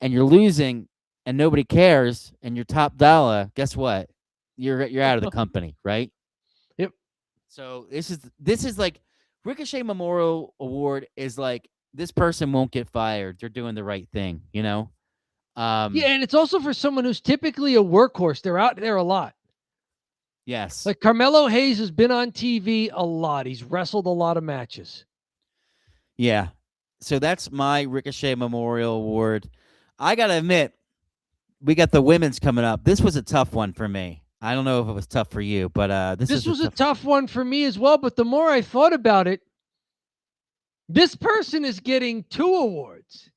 and you're losing, and nobody cares, and you're top dollar, guess what? You're out of the company, right? Yep. So this is like Ricochet Memorial Award is like this person won't get fired. They're doing the right thing, you know? Yeah, and it's also for someone who's typically a workhorse. They're out there a lot. Yes. Like Carmelo Hayes has been on TV a lot. He's wrestled a lot of matches. Yeah. So that's my Ricochet Memorial Award. I got to admit, we got the women's coming up. This was a tough one for me. I don't know if it was tough for you, but This was a tough one for me as well. But the more I thought about it, this person is getting 2 awards.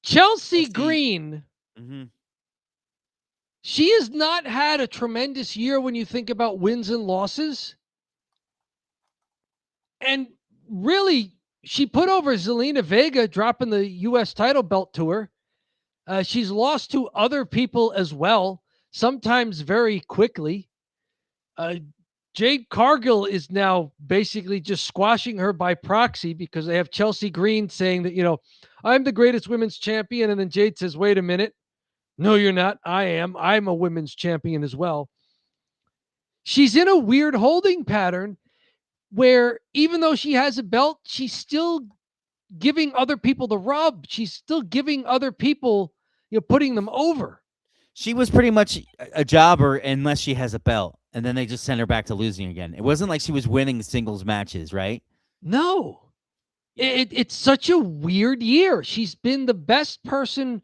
Chelsea Green. Mm-hmm. She has not had a tremendous year when you think about wins and losses. And really, she put over Zelina Vega, dropping the U.S. title belt to her. She's lost to other people as well, sometimes very quickly. Jade Cargill is now basically just squashing her by proxy because they have Chelsea Green saying that, I'm the greatest women's champion. And then Jade says, wait a minute. No, you're not. I am. I'm a women's champion as well. She's in a weird holding pattern where even though she has a belt, she's still giving other people the rub. She's still giving other people, putting them over. She was pretty much a jobber unless she has a belt, and then they just sent her back to losing again. It wasn't like she was winning singles matches, right? No. It's such a weird year. She's been the best person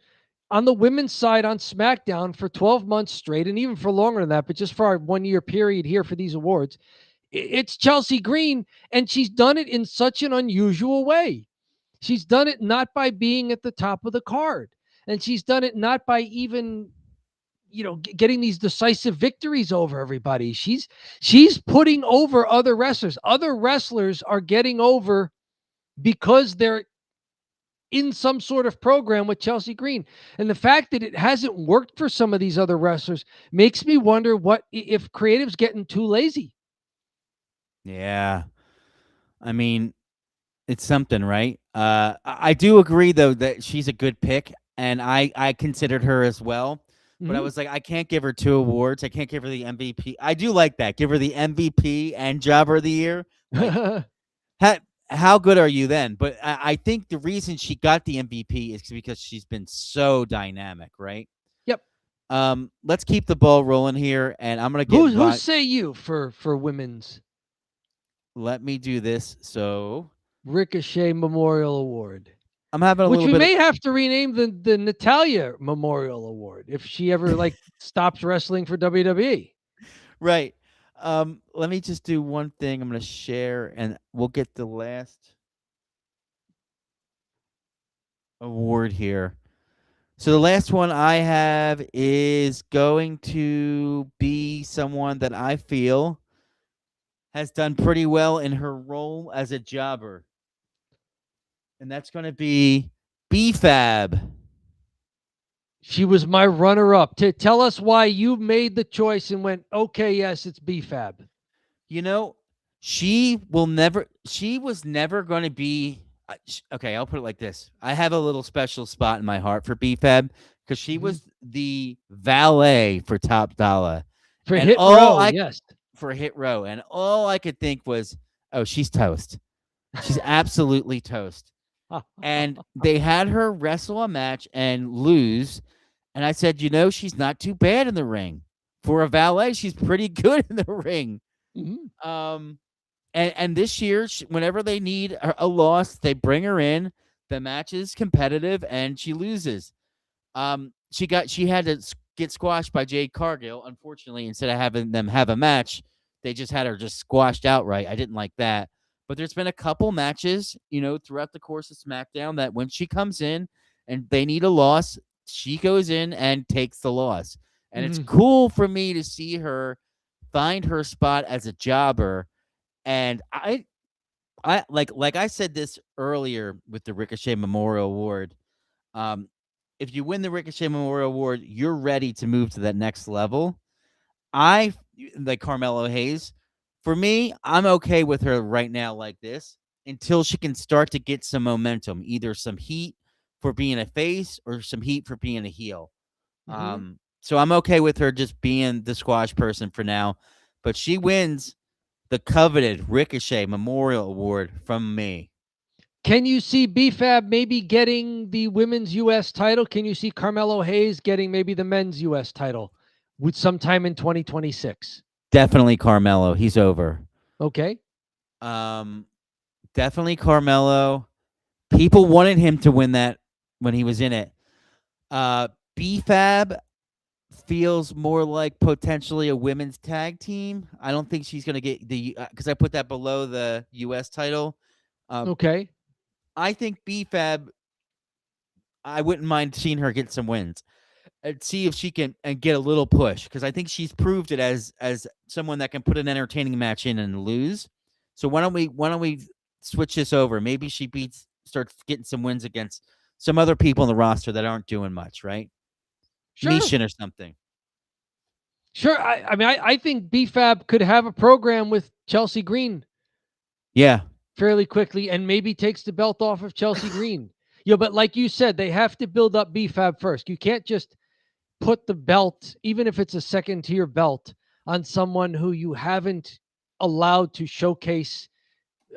on the women's side on SmackDown for 12 months straight, and even for longer than that, but just for our 1 year period here for these awards. It's Chelsea Green, and she's done it in such an unusual way. She's done it not by being at the top of the card, and she's done it not by even, getting these decisive victories over everybody. She's putting over other wrestlers. Other wrestlers are getting over because they're in some sort of program with Chelsea Green. And the fact that it hasn't worked for some of these other wrestlers makes me wonder what if creative's getting too lazy. Yeah. I mean, it's something, right? I do agree though that she's a good pick, and I considered her as well. But I was like, I can't give her 2 awards. I can't give her the MVP. I do like that. Give her the MVP and Jobber of the Year. Like, how good are you then? But I think the reason she got the MVP is because she's been so dynamic, right? Yep. Let's keep the ball rolling here, and I'm gonna get. Who say you for women's? Let me do this. So Ricochet Memorial Award. I'm having a which little we bit. may have to rename the Natalia Memorial Award if she ever stops wrestling for WWE. Right. Let me just do one thing. I'm going to share, and we'll get the last award here. So the last one I have is going to be someone that I feel has done pretty well in her role as a jobber. And that's going to be B-Fab. She was my runner-up. To tell us why you made the choice and went, okay, yes, it's B-Fab. She was never going to be. Okay, I'll put it like this. I have a little special spot in my heart for B-Fab because she was the valet for Top Dollar. For Hit Row, yes. For Hit Row. And all I could think was, oh, she's toast. She's absolutely toast. And they had her wrestle a match and lose. And I said, she's not too bad in the ring. For a valet, she's pretty good in the ring. Mm-hmm. And this year, whenever they need a loss, they bring her in. The match is competitive, and she loses. She had to get squashed by Jade Cargill. Unfortunately, instead of having them have a match, they just had her just squashed outright. I didn't like that. But there's been a couple matches, throughout the course of SmackDown that when she comes in and they need a loss, she goes in and takes the loss. And it's cool for me to see her find her spot as a jobber. And I like I said this earlier with the Ricochet Memorial Award. If you win the Ricochet Memorial Award, you're ready to move to that next level. I like Carmelo Hayes. For me, I'm okay with her right now like this until she can start to get some momentum, either some heat for being a face or some heat for being a heel. Mhm. So I'm okay with her just being the squash person for now. But she wins the coveted Ricochet Memorial Award from me. Can you see BFAB maybe getting the women's U.S. title? Can you see Carmelo Hayes getting maybe the men's U.S. title with sometime in 2026? Definitely Carmelo. He's over. Okay. Definitely Carmelo. People wanted him to win that when he was in it. BFAB feels more like potentially a women's tag team. I don't think she's going to get the because I put that below the U.S. title. Okay. I think BFAB. I wouldn't mind seeing her get some wins and see if she can and get a little push because I think she's proved it as someone that can put an entertaining match in and lose. So why don't we switch this over? Maybe she starts getting some wins against some other people in the roster that aren't doing much, right? Sure. Mishin or something. Sure. I think BFAB could have a program with Chelsea Green Yeah. fairly quickly and maybe takes the belt off of Chelsea Green. But like you said, they have to build up BFAB first. You can't just put the belt, even if it's a second tier belt, on someone who you haven't allowed to showcase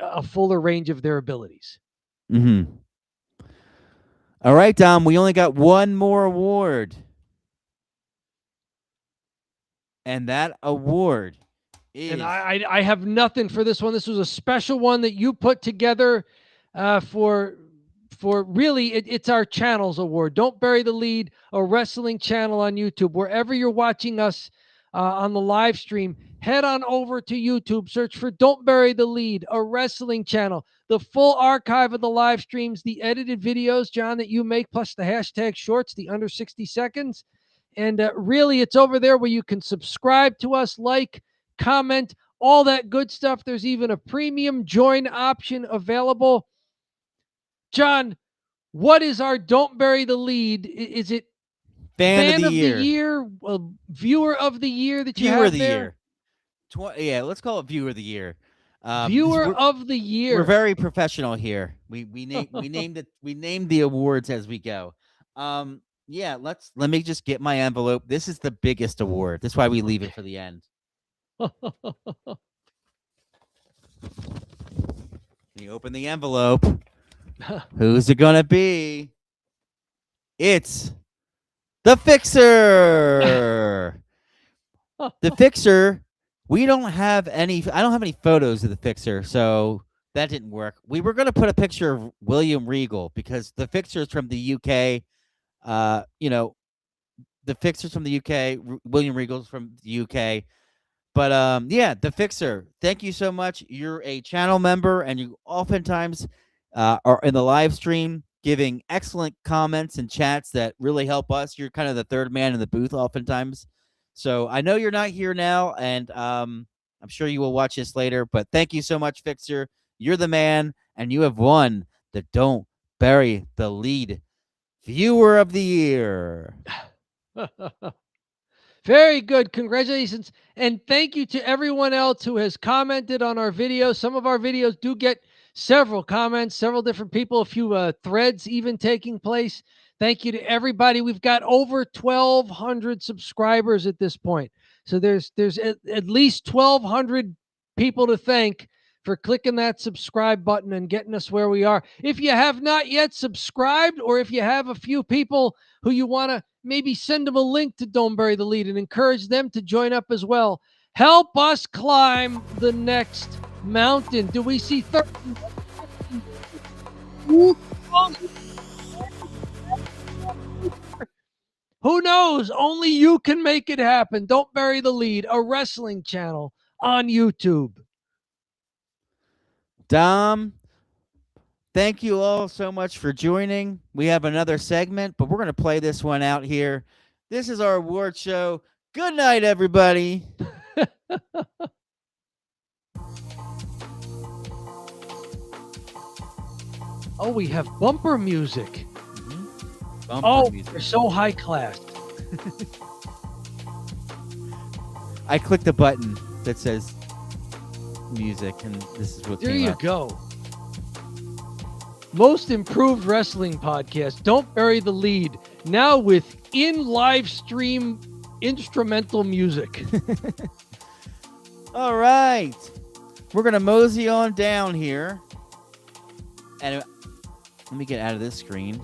a fuller range of their abilities. Mm-hmm. All right, Dom, we only got one more award. And that award is... And I have nothing for this one. This was a special one that you put together for really, it's our channels award. Don't Bury the Lead, a wrestling channel on YouTube. Wherever you're watching us on the live stream, head on over to YouTube, search for Don't Bury the Lead, a wrestling channel. The full archive of the live streams, the edited videos, John, that you make, plus the hashtag shorts, the under 60 seconds. And really, it's over there where you can subscribe to us, like, comment, all that good stuff. There's even a premium join option available. John, what is our Don't Bury the Lead? Is it fan of the year, viewer of the year that you viewer have of the there? year? Yeah, let's call it viewer of the year. Viewer of the year. We're very professional here. We named the awards as we go. Yeah, let me just get my envelope. This is the biggest award. That's why we leave it for the end. You open the envelope. Who's it gonna be? It's the Fixer. The Fixer. I don't have any photos of the Fixer, so that didn't work. We were gonna put a picture of William Regal because the Fixer's from the UK. The Fixer's from the UK. William Regal's from the UK. But yeah, the Fixer. Thank you so much. You're a channel member, and you oftentimes are in the live stream giving excellent comments and chats that really help us. You're kind of the third man in the booth oftentimes. So I know you're not here now, and I'm sure you will watch this later. But thank you so much, Fixer. You're the man, and you have won the Don't Bury the Lead Viewer of the Year. Very good. Congratulations. And thank you to everyone else who has commented on our videos. Some of our videos do get several comments, several different people, a few threads even taking place. Thank you to everybody. We've got over 1,200 subscribers at this point. So there's at least 1,200 people to thank for clicking that subscribe button and getting us where we are. If you have not yet subscribed, or if you have a few people who you want to maybe send them a link to Don't Bury the Lead and encourage them to join up as well, help us climb the next mountain. Do we see 30? Who knows? Only you can make it happen. Don't Bury the Lead, a wrestling channel on YouTube. Dom, thank you all so much for joining. We have another segment, but we're going to play this one out here. This is our award show. Good night, everybody. Oh, we have bumper music. Mm-hmm. Bumper music. They're so high class. I clicked the button that says music, and this is what there came you up. go. most improved wrestling podcast. Don't Bury the Lead. Now with live stream instrumental music. All right. We're going to mosey on down here. And let me get out of this screen.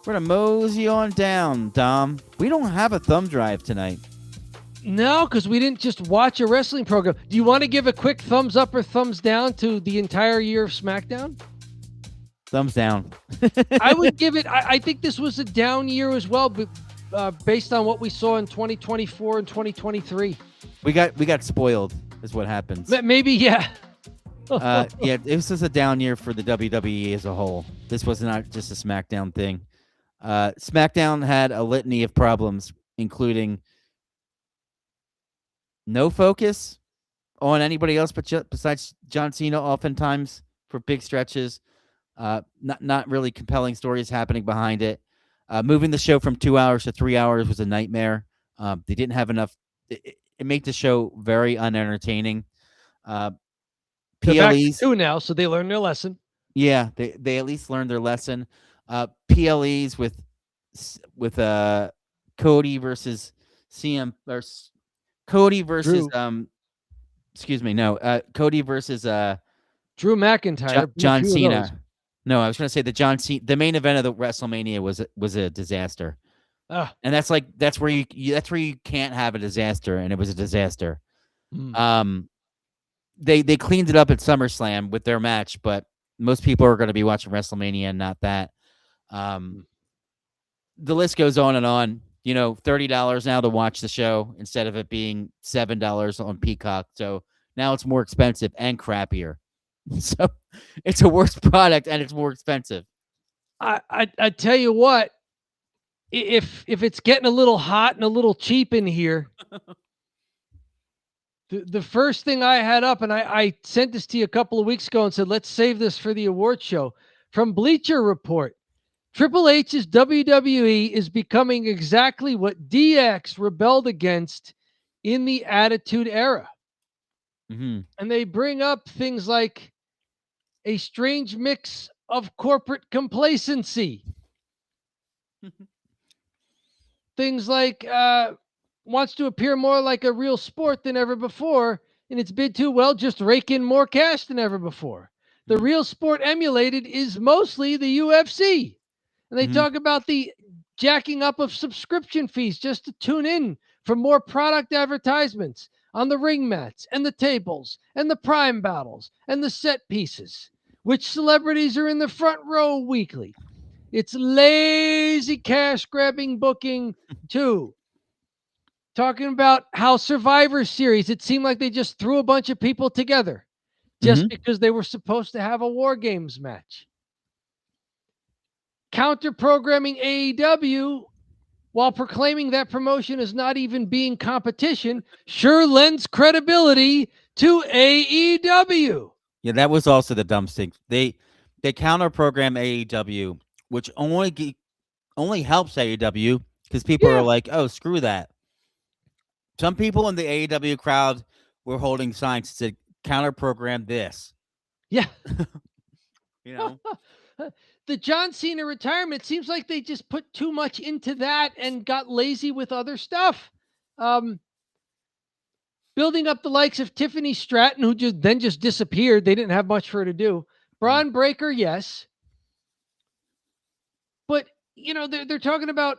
We're going to mosey on down, Dom. We don't have a thumb drive tonight. No, because we didn't just watch a wrestling program. Do you want to give a quick thumbs up or thumbs down to the entire year of SmackDown? Thumbs down. I would give it, I think this was a down year as well, but based on what we saw in 2024 and 2023. We got spoiled is what happens. Maybe, yeah. Yeah, this was a down year for the WWE as a whole. This was not just a SmackDown thing. SmackDown had a litany of problems, including no focus on anybody else besides John Cena oftentimes for big stretches. Not really compelling stories happening behind it. Moving the show from 2 hours to 3 hours was a nightmare. They didn't have enough. It made the show very unentertaining. They're back to PLEs 2 now, so they learned their lesson. Yeah, they at least learned their lesson. PLEs with Cody versus CM or Cody versus Drew. Cody versus Drew McIntyre, John Cena. No, I was going to say the main event of the WrestleMania was a disaster. And that's where you can't have a disaster, and it was a disaster. They cleaned it up at SummerSlam with their match, but most people are going to be watching WrestleMania and not that. The list goes on and on. $30 now to watch the show instead of it being $7 on Peacock. So now it's more expensive and crappier. So it's a worse product and it's more expensive. I tell you what, if it's getting a little hot and a little cheap in here, the first thing I had up, and I sent this to you a couple of weeks ago and said, let's save this for the award show. From Bleacher Report, Triple H's WWE is becoming exactly what DX rebelled against in the Attitude Era. Mm-hmm. And they bring up things like a strange mix of corporate complacency. Things like wants to appear more like a real sport than ever before, and its bid to, just rake in more cash than ever before. The real sport emulated is mostly the UFC. And they talk about the jacking up of subscription fees just to tune in for more product advertisements on the ring mats and the tables and the prime battles and the set pieces, which celebrities are in the front row weekly. It's lazy cash grabbing booking too. Talking about how Survivor Series, it seemed like they just threw a bunch of people together just because they were supposed to have a War Games match. Counter-programming AEW while proclaiming that promotion is not even being competition sure lends credibility to AEW. Yeah, that was also the dumb thing. They counter-program AEW, which only helps AEW because people are like, oh, screw that. Some people in the AEW crowd were holding signs that said, counter-program this. Yeah. The John Cena retirement seems like they just put too much into that and got lazy with other stuff. Building up the likes of Tiffany Stratton, who just disappeared. They didn't have much for her to do. Braun Breaker, yes. But, they're talking about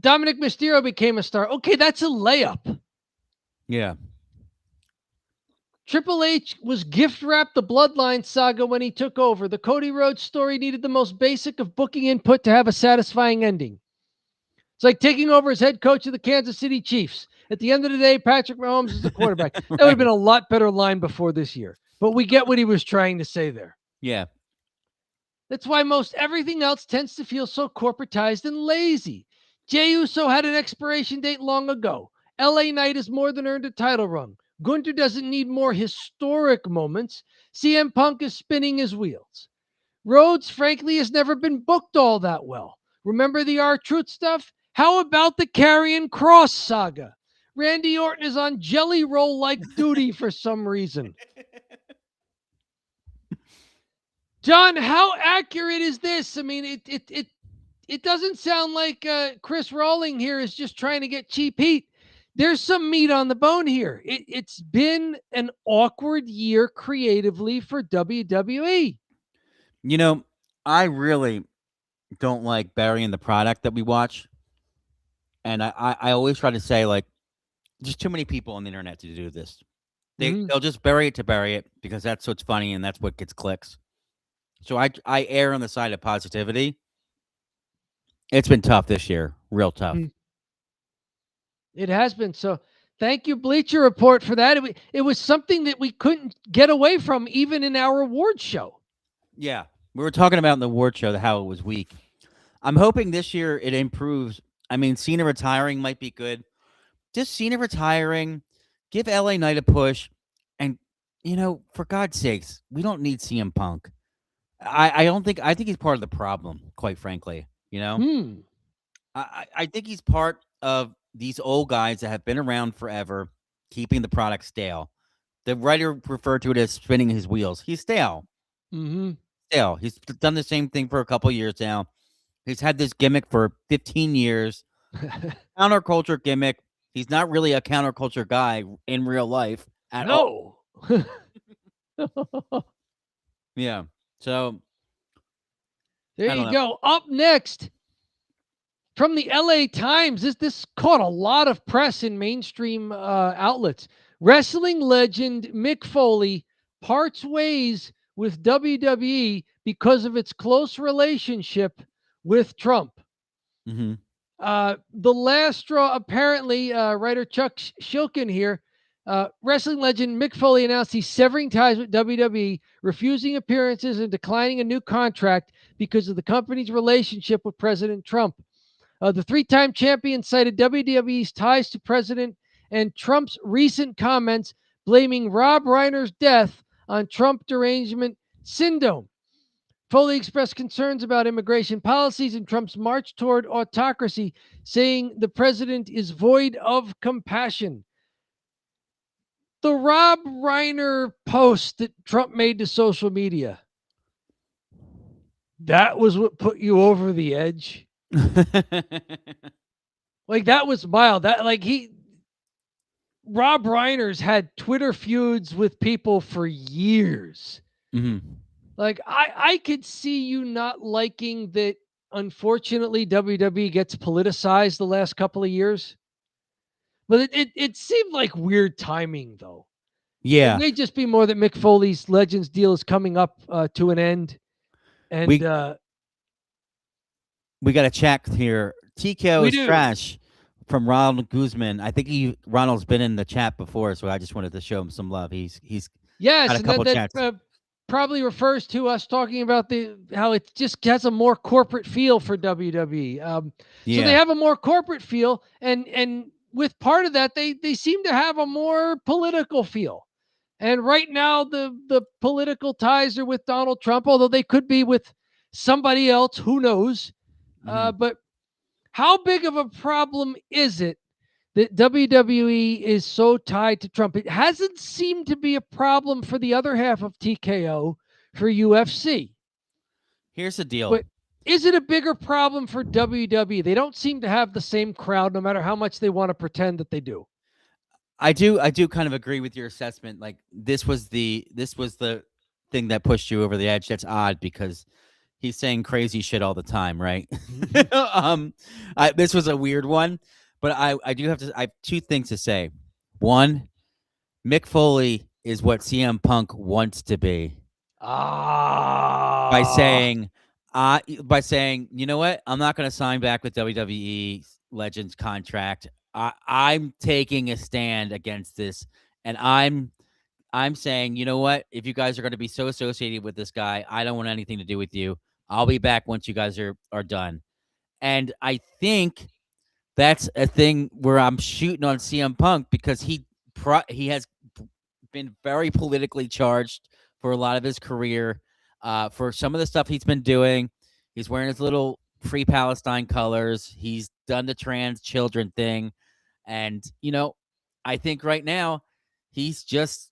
Dominic Mysterio became a star. Okay, that's a layup. Yeah. Triple H was gift-wrapped the Bloodline saga when he took over. The Cody Rhodes story needed the most basic of booking input to have a satisfying ending. It's like taking over as head coach of the Kansas City Chiefs. At the end of the day, Patrick Mahomes is the quarterback. That would have been a lot better line before this year. But we get what he was trying to say there. Yeah. That's why most everything else tends to feel so corporatized and lazy. Jey Uso had an expiration date long ago. LA Knight has more than earned a title run. Gunther doesn't need more historic moments. CM Punk is spinning his wheels. Rhodes, frankly, has never been booked all that well. Remember the R-Truth stuff? How about the Karrion Kross saga? Randy Orton is on jelly roll-like duty for some reason. John, how accurate is this? I mean, it doesn't sound like Chris Rawling here is just trying to get cheap heat. There's some meat on the bone here. It's been an awkward year creatively for WWE. You know, I really don't like burying the product that we watch. And I always try to say, like, there's too many people on the internet to do this. They'll just bury it to bury it because that's what's funny and that's what gets clicks. So I err on the side of positivity. It's been tough this year, real tough. It has been. So thank you, Bleacher Report, for that. It was something that we couldn't get away from even in our award show. Yeah, we were talking about in the award show how it was weak. I'm hoping this year it improves. I mean, Cena retiring might be good. Just Cena retiring, give LA Knight a push, and for God's sakes, we don't need CM Punk. I don't think I think he's part of the problem, quite frankly. I think he's part of these old guys that have been around forever, keeping the product stale. The writer referred to it as spinning his wheels. He's stale. Stale. He's done the same thing for a couple years now. He's had this gimmick for 15 years. Counterculture gimmick. He's not really a counterculture guy in real life at all. Yeah. So there you go. Up next, from the LA Times, this caught a lot of press in mainstream outlets. Wrestling legend Mick Foley parts ways with WWE because of its close relationship with Trump. Mm-hmm. The last straw, apparently, writer Chuck Shilkin here, wrestling legend Mick Foley announced he's severing ties with WWE, refusing appearances and declining a new contract because of the company's relationship with President Trump. The three-time champion cited WWE's ties to President and Trump's recent comments blaming Rob Reiner's death on Trump derangement syndrome. Foley expressed concerns about immigration policies and Trump's march toward autocracy, saying the president is void of compassion. The Rob Reiner post that Trump made to social media, that was what put you over the edge. Like, that was mild. Rob Reiner's had Twitter feuds with people for years. Mm-hmm. Like, I could see you not liking that. Unfortunately, WWE gets politicized the last couple of years. But it seemed like weird timing, though. Yeah. It may just be more that Mick Foley's Legends deal is coming up to an end. And we got a check here. TKO is trash from Ronald Guzman. I think Ronald's been in the chat before, so I just wanted to show him some love. He's yes, got a couple chats. Probably refers to us talking about how it just has a more corporate feel for WWE. So they have a more corporate feel, and with part of that, they seem to have a more political feel. And right now, the political ties are with Donald Trump, although they could be with somebody else. Who knows? But how big of a problem is it that WWE is so tied to Trump? It hasn't seemed to be a problem for the other half of TKO for UFC. Here's the deal. But is it a bigger problem for WWE? They don't seem to have the same crowd, no matter how much they want to pretend that they do. I do kind of agree with your assessment. Like, this was the thing that pushed you over the edge. That's odd because he's saying crazy shit all the time, right? This was a weird one, but I have two things to say. One, Mick Foley is what CM Punk wants to be. By saying, you know what? I'm not going to sign back with WWE Legends contract. I'm taking a stand against this, and I'm saying, you know what? If you guys are going to be so associated with this guy, I don't want anything to do with you. I'll be back once you guys are done. And I think that's a thing where I'm shooting on CM Punk because he has been very politically charged for a lot of his career. For some of the stuff he's been doing, he's wearing his little Free Palestine colors. He's done the trans children thing. And, I think right now he's just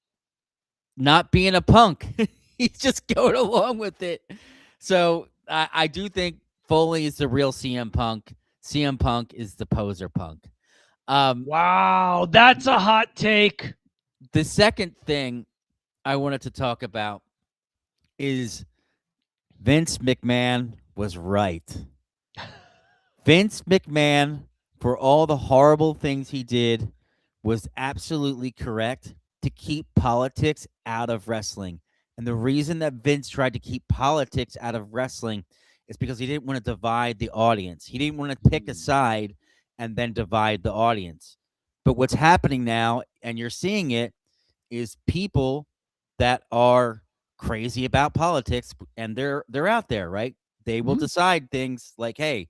not being a punk. He's just going along with it. So I do think Foley is the real CM Punk. CM Punk is the poser Punk. Wow, that's a hot take. The second thing I wanted to talk about is Vince McMahon was right. Vince McMahon, for all the horrible things he did, was absolutely correct to keep politics out of wrestling. And the reason that Vince tried to keep politics out of wrestling is because he didn't want to divide the audience. He didn't want to pick a side and then divide the audience. But what's happening now, and you're seeing it, is people that are crazy about politics, and they're out there, right? They will decide things like, hey,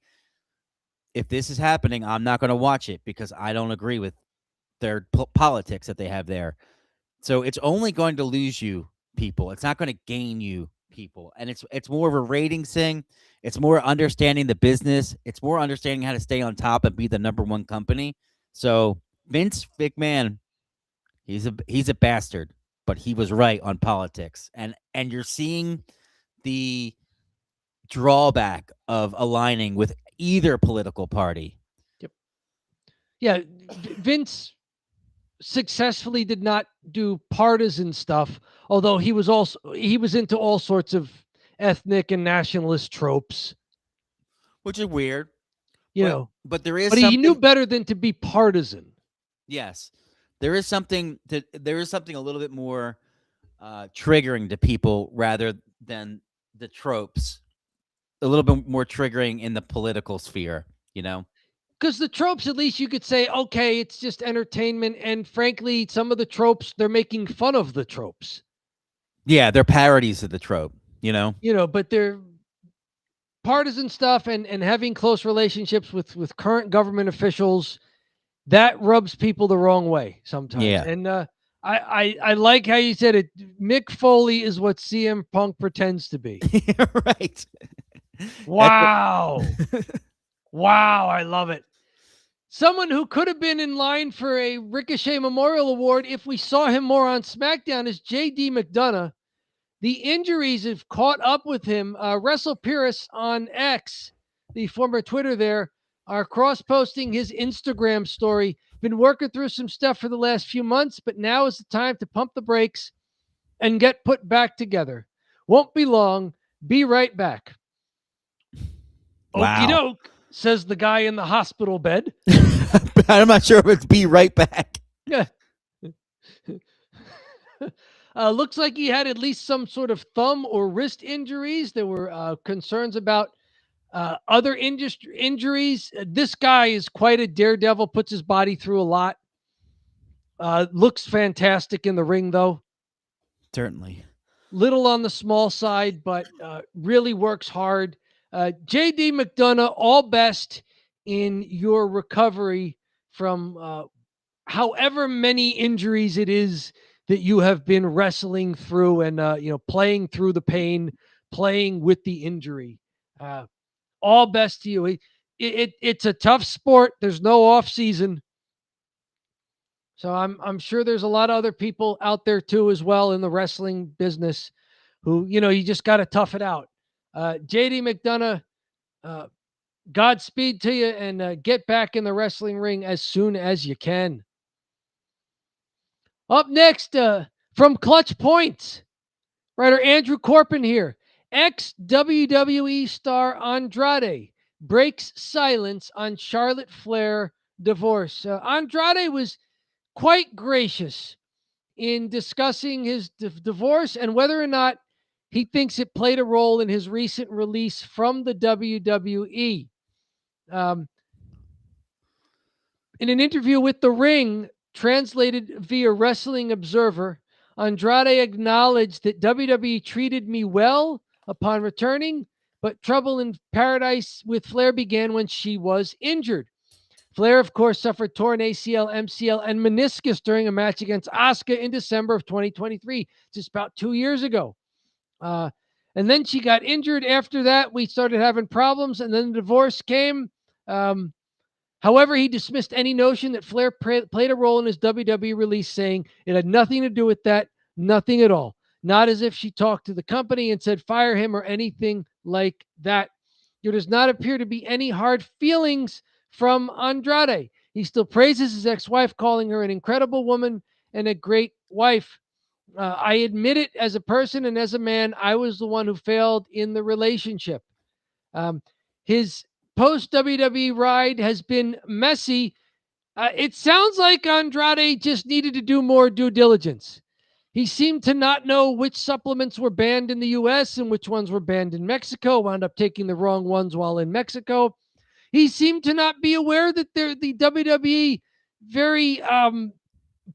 if this is happening, I'm not going to watch it because I don't agree with their politics that they have there. So it's only going to lose you people. It's not going to gain you people. And it's more of a ratings thing. It's more understanding the business. It's more understanding how to stay on top and be the number one company. So Vince McMahon, he's a bastard, but he was right on politics. And you're seeing the drawback of aligning with either political party. Yep. Yeah, Vince successfully did not do partisan stuff, although he was into all sorts of ethnic and nationalist tropes, which is weird. But there is but he knew better than to be partisan. Yes. There is something a little bit more triggering to people rather than the tropes. A little bit more triggering in the political sphere, Because the tropes, at least you could say, okay, it's just entertainment. And frankly, some of the tropes, they're making fun of the tropes. Yeah, they're parodies of the trope, But they're partisan stuff and having close relationships with current government officials, that rubs people the wrong way sometimes. Yeah. And I like how you said it. Mick Foley is what CM Punk pretends to be. Right. Wow. Wow, I love it. Someone who could have been in line for a Ricochet Memorial Award if we saw him more on SmackDown is JD McDonough. The injuries have caught up with him. WrestlePurus on X, the former Twitter there, are cross-posting his Instagram story. Been working through some stuff for the last few months, but now is the time to pump the brakes and get put back together. Won't be long. Be right back. Wow. Okie doke, says the guy in the hospital bed. I'm not sure if it's be right back. Yeah. Looks like he had at least some sort of thumb or wrist injuries. There were concerns about other injuries. This guy is quite a daredevil, puts his body through a lot. Looks fantastic in the ring, though. Certainly. Little on the small side, but really works hard. JD McDonough, all best in your recovery from however many injuries it is that you have been wrestling through and, playing through the pain, playing with the injury. All best to you. It's a tough sport. There's no off season. So I'm sure there's a lot of other people out there too, as well, in the wrestling business who, you just got to tough it out. JD McDonough, Godspeed to you, and get back in the wrestling ring as soon as you can. Up next, from Clutch Points, writer Andrew Corpin here. Ex-WWE star Andrade breaks silence on Charlotte Flair divorce. Andrade was quite gracious in discussing his divorce and whether or not he thinks it played a role in his recent release from the WWE. In an interview with The Ring, translated via Wrestling Observer, Andrade acknowledged that WWE treated me well upon returning, but trouble in paradise with Flair began when she was injured. Flair, of course, suffered torn ACL, MCL, and meniscus during a match against Asuka in December of 2023, just about 2 years ago. And then she got injured. After that, we started having problems, and then the divorce came. However, he dismissed any notion that Flair played a role in his WWE release, saying it had nothing to do with that, nothing at all. not as if she talked to the company and said fire him or anything like that. There does not appear to be any hard feelings from Andrade. He still praises his ex-wife, calling her an incredible woman and a great wife. I admit it, as a person and as a man, I was the one who failed in the relationship. His post WWE ride has been messy. It sounds like Andrade just needed to do more due diligence. He seemed to not know which supplements were banned in the US and which ones were banned in Mexico, wound up taking the wrong ones while in Mexico. He seemed to not be aware that the WWE very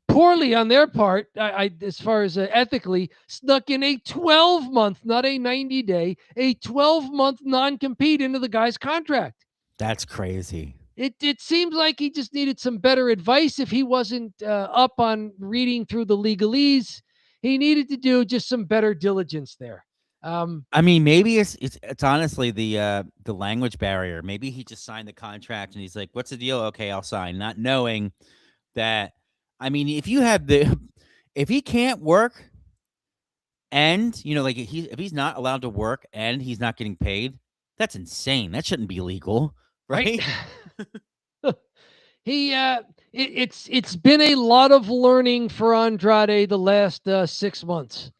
poorly on their part, as far as ethically, snuck in a 12-month, not a 90-day, a 12-month non-compete into the guy's contract. That's crazy. It seems like he just needed some better advice if he wasn't up on reading through the legalese. He needed to do just some better diligence there. I mean, maybe it's honestly the language barrier. Maybe he just signed the contract and he's like, "What's the deal? Okay, I'll sign," not knowing that. I mean, if he can't work, and like if he's not allowed to work and he's not getting paid, that's insane. That shouldn't be legal, right? It's been a lot of learning for Andrade the last 6 months.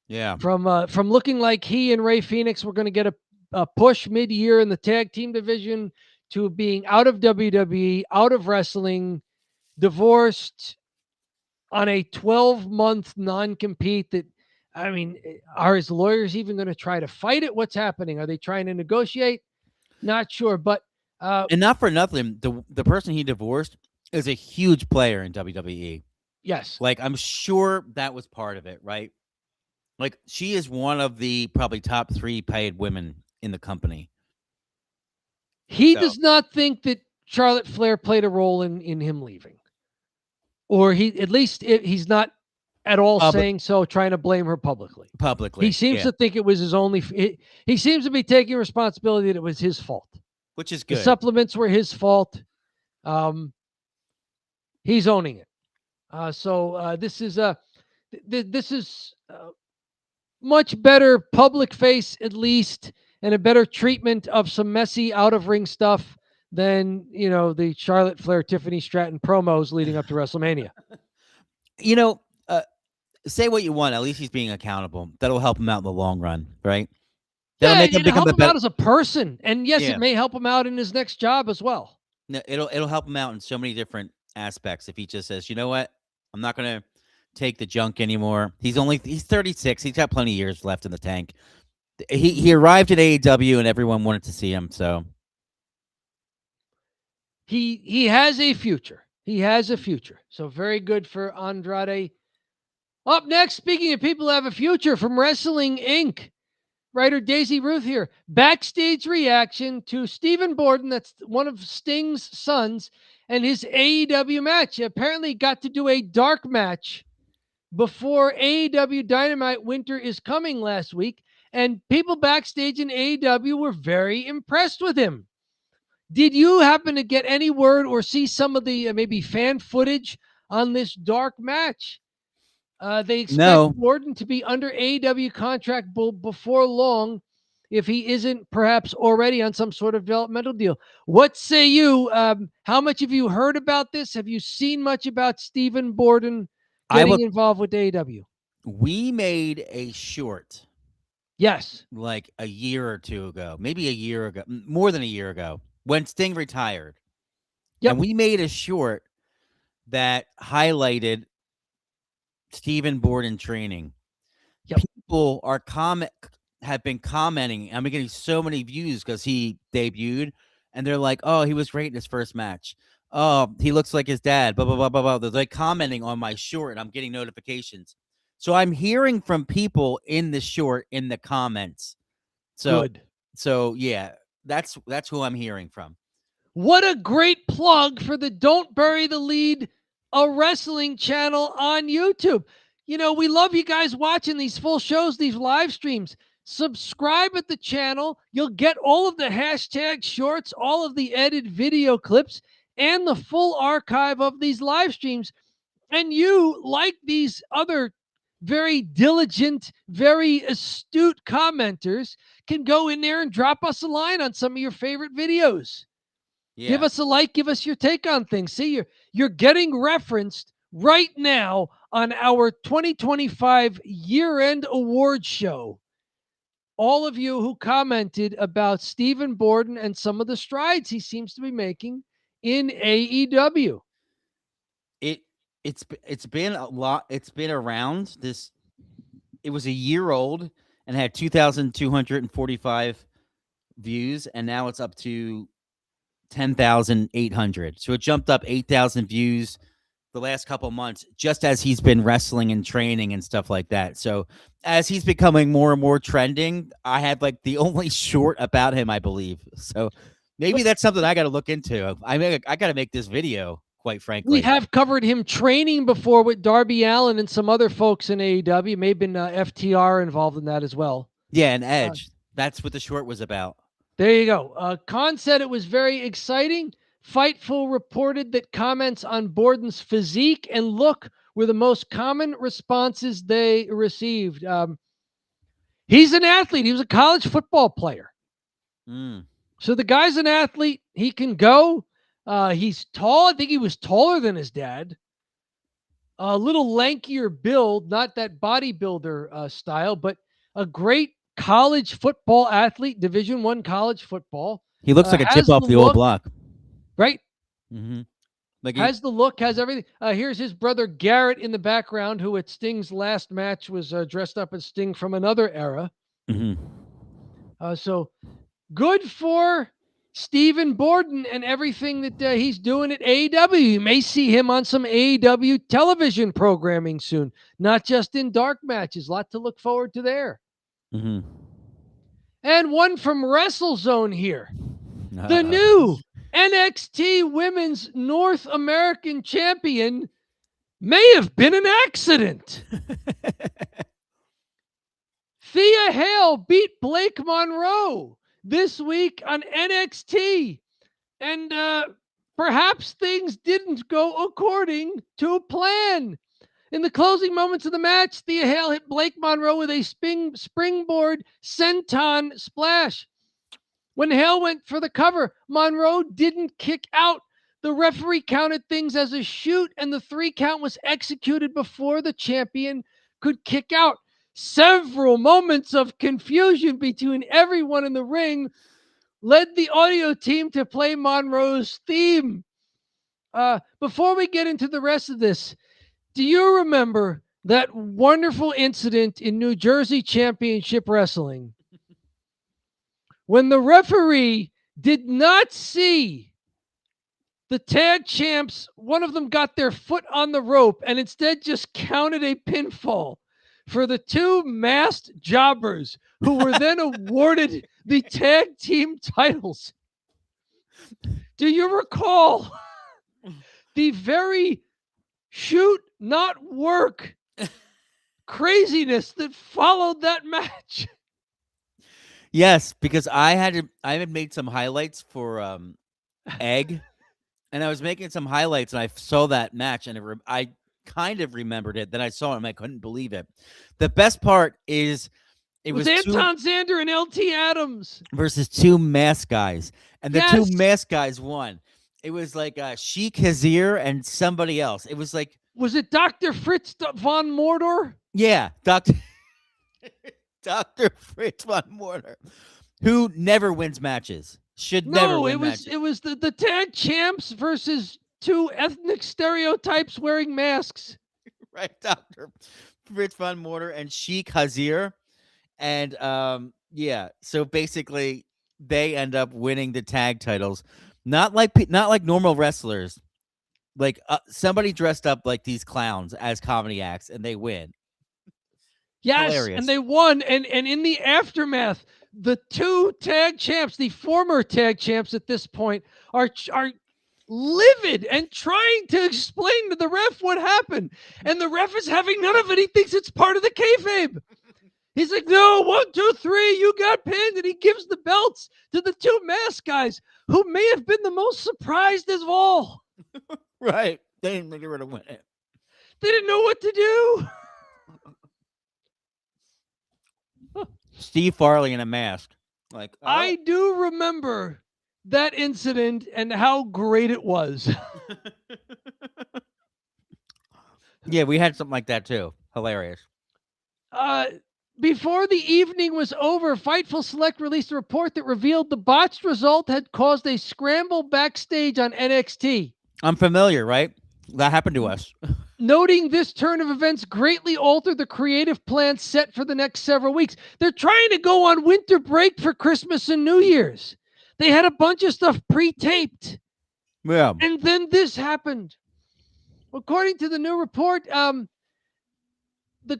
Yeah. From looking like he and Ray Phoenix were going to get a push mid-year in the tag team division to being out of WWE, out of wrestling, divorced on a 12-month non-compete that, I mean, are his lawyers even going to try to fight it? What's happening? Are they trying to negotiate? Not sure, but and not for nothing, the person he divorced is a huge player in WWE. Yes. Like, I'm sure that was part of it, right? Like, she is one of the probably top 3 paid women in the company. He does not think that Charlotte Flair played a role in him leaving. Or he's not at all saying so, trying to blame her publicly. He seems to think it was his only. He seems to be taking responsibility that it was his fault, which is good. The supplements were his fault. He's owning it. So this is much better public face, at least, and a better treatment of some messy out of ring stuff than the Charlotte Flair, Tiffany Stratton promos leading up to WrestleMania. Say what you want. At least he's being accountable. That'll help him out in the long run, right? That'll make him help him out as a person, and yes, it may help him out in his next job as well. No, it'll help him out in so many different aspects. If he just says, you know what, I'm not gonna take the junk anymore. He's 36. He's got plenty of years left in the tank. He arrived at AEW and everyone wanted to see him. So he has a future. He has a future. So very good for Andrade. Up next, speaking of people who have a future, from Wrestling Inc., writer Daisy Ruth here. Backstage reaction to Stephen Borden, that's one of Sting's sons, and his AEW match. He apparently got to do a dark match before AEW Dynamite Winter is Coming last week, and people backstage in AEW were very impressed with him. Did you happen to get any word or see some of the maybe fan footage on this dark match? They expect Borden to be under AEW contract before long, if he isn't perhaps already on some sort of developmental deal. What say you? How much have you heard about this? Have you seen much about Stephen Borden getting involved with AEW? We made a short. Yes. Like a year or two ago, maybe a year ago, more than a year ago, when Sting retired. Yep. And we made a short that highlighted Stephen Borden training. Yep. People have been commenting. I'm getting so many views because he debuted, and they're like, "Oh, he was great in his first match. Oh, he looks like his dad." Blah blah blah blah blah. They're like commenting on my short, and I'm getting notifications. So I'm hearing from people in the short in the comments. So yeah, that's who I'm hearing from. What a great plug for the Don't Bury the Lead, a wrestling channel on YouTube. We love you guys watching these full shows, these live streams. Subscribe at the channel. You'll get all of the hashtag shorts, all of the edited video clips, and the full archive of these live streams. And you, like these other very diligent, very astute commenters can go in there and drop us a line on some of your favorite videos. Yeah. Give us a like, give us your take on things. See, you're getting referenced right now on our 2025 year-end award show. All of you who commented about Stephen Borden and some of the strides he seems to be making in AEW. It's been a lot. It's been around this. It was a year old and had 2,245 views, and now it's up to 10,800. So it jumped up 8,000 views the last couple months, just as he's been wrestling and training and stuff like that. So as he's becoming more and more trending, I had like the only short about him, I believe. So maybe that's something I got to look into. I got to make this video, quite frankly. We have covered him training before with Darby Allin and some other folks in AEW. May have been FTR involved in that as well. Yeah, and Edge. That's what the short was about. There you go. Khan said it was very exciting. Fightful reported that comments on Borden's physique and look were the most common responses they received. He's an athlete. He was a college football player. So the guy's an athlete. He can go. He's tall. I think he was taller than his dad. A little lankier build, not that bodybuilder style, but a great college football athlete, Division I college football. He looks like a chip off the old block. Right? Mm-hmm. Like has the look, has everything. Here's his brother Garrett in the background, who at Sting's last match was dressed up as Sting from another era. Mm-hmm. So good for Stephen Borden and everything that he's doing at AEW. You may see him on some AEW television programming soon, not just in dark matches. A lot to look forward to there. Mm-hmm. And one from WrestleZone here. The new NXT Women's North American Champion may have been an accident. Thea Hale beat Blake Monroe this week on NXT. And perhaps things didn't go according to plan. In the closing moments of the match, Thea Hale hit Blake Monroe with a springboard senton splash. When Hale went for the cover, Monroe didn't kick out. The referee counted things as a shoot, and the 3 count was executed before the champion could kick out. Several moments of confusion between everyone in the ring led the audio team to play Monroe's theme. Before we get into the rest of this, do you remember that wonderful incident in New Jersey Championship Wrestling when the referee did not see the tag champs? One of them got their foot on the rope and instead just counted a pinfall for the 2 masked jobbers who were then awarded the tag team titles. Do you recall the very shoot, not work craziness that followed that match? Yes, because I had made some highlights for Egg, and I was making some highlights, and I saw that match, and I kind of remembered it. Then I saw it, and I couldn't believe it. The best part is it was Anton Zander and LT Adams versus 2 masked guys, and the 2 masked guys won. It was like Sheik Hazir and somebody else. It was like, was it Dr. Fritz von Mordor? Yeah, Dr. Fritz von Mordor, who never wins matches. Never win matches. It was the tag champs versus 2 ethnic stereotypes wearing masks. Right, Dr. Fritz von Mordor and Sheik Hazir. And yeah, so basically they end up winning the tag titles. Not like normal wrestlers. Like somebody dressed up like these clowns as comedy acts, and they win. Yes, hilarious. And they won. And in the aftermath, the 2 tag champs, the former tag champs at this point, are livid and trying to explain to the ref what happened. And the ref is having none of it. He thinks it's part of the kayfabe. He's like, no, 1, 2, 3, you got pinned. And he gives the belts to the 2 masked guys, who may have been the most surprised of all. Right. They didn't think they were going to win it. They didn't know what to do. Steve Farley in a mask. Like, oh. I do remember that incident and how great it was. Yeah, we had something like that too. Hilarious. Before the evening was over, Fightful Select released a report that revealed the botched result had caused a scramble backstage on NXT. I'm familiar, right? That happened to us. Noting this turn of events greatly altered the creative plans set for the next several weeks. They're trying to go on winter break for Christmas and New Year's. They had a bunch of stuff pre-taped. Yeah. And then this happened. According to the new report, the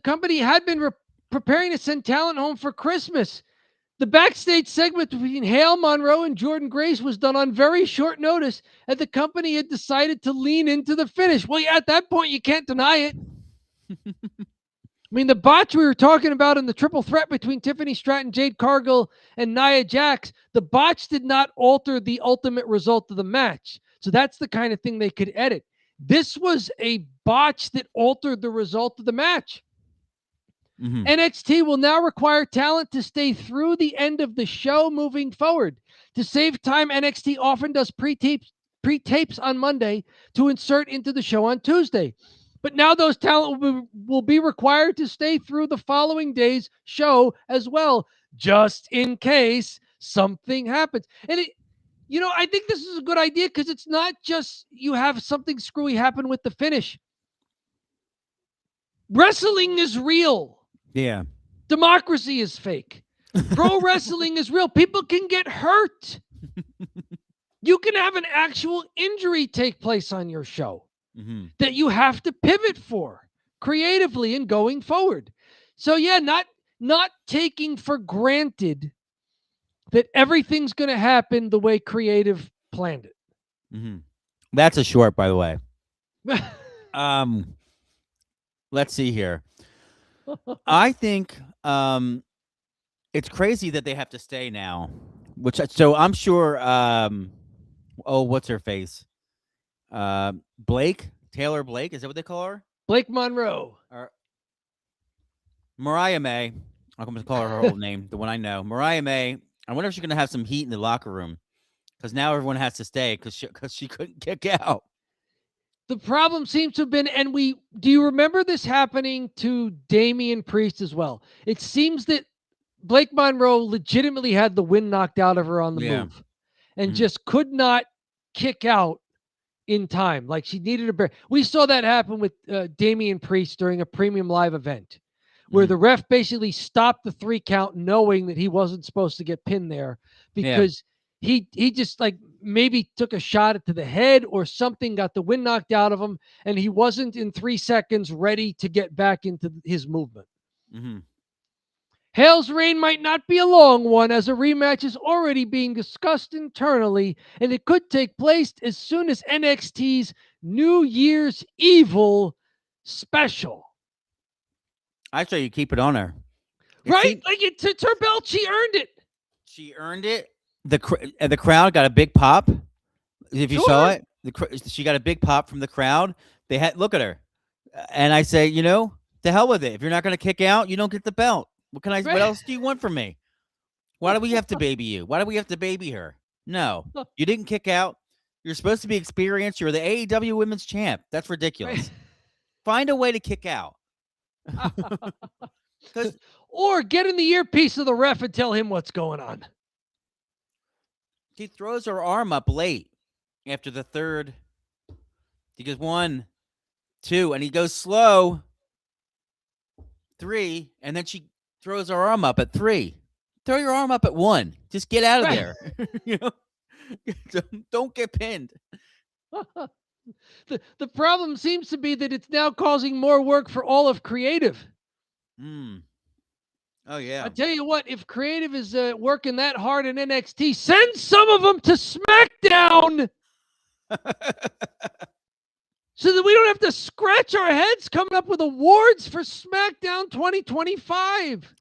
company had been preparing to send talent home for Christmas. The backstage segment between Hale Monroe and Jordan Grace was done on very short notice, and the company had decided to lean into the finish. Well, yeah, at that point, you can't deny it. I mean, the botch we were talking about in the triple threat between Tiffany Stratton, Jade Cargill, and Nia Jax, the botch did not alter the ultimate result of the match. So that's the kind of thing they could edit. This was a botch that altered the result of the match. Mm-hmm. NXT will now require talent to stay through the end of the show moving forward. To save time, NXT often does pre-tapes on Monday to insert into the show on Tuesday. But now those talent will be required to stay through the following day's show as well, just in case something happens. And I think this is a good idea because it's not just you have something screwy happen with the finish. Wrestling is real. Yeah. Democracy is fake. Pro wrestling is real. People can get hurt. You can have an actual injury take place on your show that you have to pivot for creatively and going forward. So yeah, not taking for granted that everything's going to happen the way creative planned it. Mm-hmm. That's a short, by the way. Let's see here. I think it's crazy that they have to stay now. So I'm sure. What's her face? Taylor Blake. Is that what they call her? Blake Monroe. Or Mariah May. I'm going to call her whole name, the one I know. Mariah May. I wonder if she's going to have some heat in the locker room because now everyone has to stay because she couldn't kick out. The problem seems to have been, do you remember this happening to Damian Priest as well? It seems that Blake Monroe legitimately had the wind knocked out of her on the move and just could not kick out in time. Like she needed a break. We saw that happen with Damian Priest during a premium live event where the ref basically stopped the 3 count knowing that he wasn't supposed to get pinned there because he just like maybe took a shot to the head or something, got the wind knocked out of him, and he wasn't in 3 seconds ready to get back into his movement. Mm-hmm. Hale's reign might not be a long one as a rematch is already being discussed internally, and it could take place as soon as NXT's New Year's Evil special. I say you keep it on her. Like it's her belt. She earned it. She earned it. The crowd got a big pop. If you saw it, she got a big pop from the crowd. They had look at her, and I say, the hell with it. If you're not going to kick out, you don't get the belt. What else do you want from me? Why do we have to baby you? Why do we have to baby her? No, you didn't kick out. You're supposed to be experienced. You're the AEW Women's Champ. That's ridiculous. Find a way to kick out. Or get in the earpiece of the ref and tell him what's going on. She throws her arm up late after the third. He goes 1, 2, and he goes slow. 3, and then she throws her arm up at 3. Throw your arm up at 1. Just get out of there. Don't get pinned. The problem seems to be that it's now causing more work for all of creative. Oh, yeah. I tell you what, if creative is working that hard in NXT, send some of them to SmackDown so that we don't have to scratch our heads coming up with awards for SmackDown 2025.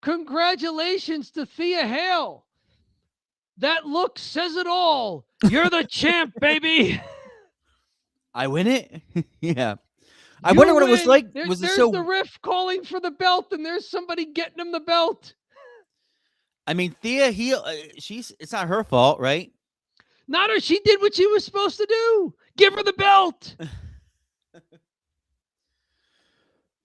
Congratulations to Thea Hale. That look says it all. You're the champ, baby. I win it? Yeah. I wonder what it was win. like. There's Was it so? the ref calling for the belt, and there's somebody getting him the belt. I mean, Thea, it's not her fault, right? Not her. She did what she was supposed to do. Give her the belt.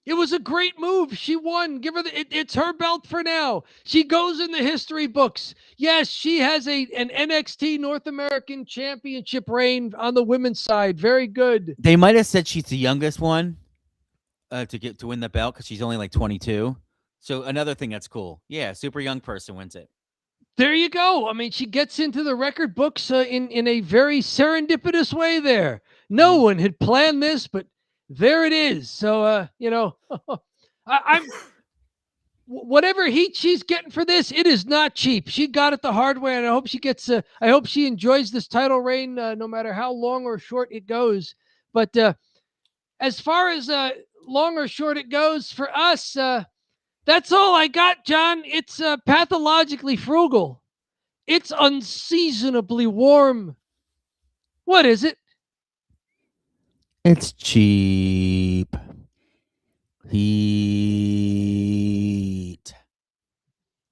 It was a great move. She won. Give her it's her belt for now. She goes in the history books. Yes, she has an NXT North American Championship reign on the women's side. Very good. They might have said she's the youngest one to win the belt because she's only like 22. So another thing that's cool. Yeah, super young person wins it. There you go. I mean, she gets into the record books in a very serendipitous way there. No one had planned this, but there it is. So, I'm whatever heat she's getting for this, it is not cheap. She got it the hard way, and I hope she gets. I hope she enjoys this title reign, no matter how long or short it goes. But as far as long or short it goes for us, that's all I got, John. It's pathologically frugal. It's unseasonably warm. What is it? It's cheap heat.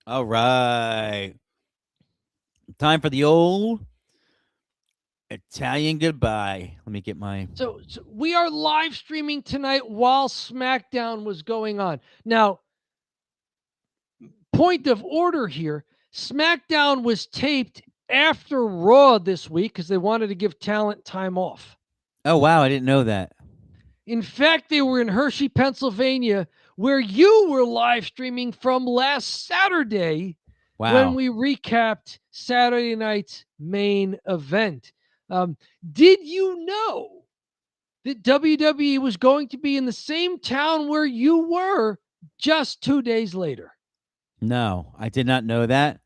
All right. Time for the old Italian goodbye. Let me get my. So we are live streaming tonight while SmackDown was going on. Now, point of order here, SmackDown was taped after Raw this week because they wanted to give talent time off. Oh, wow. I didn't know that. In fact, they were in Hershey, Pennsylvania, where you were live streaming from last Saturday. Wow. When we recapped Saturday night's main event. Did you know that WWE was going to be in the same town where you were just 2 days later? No, I did not know that.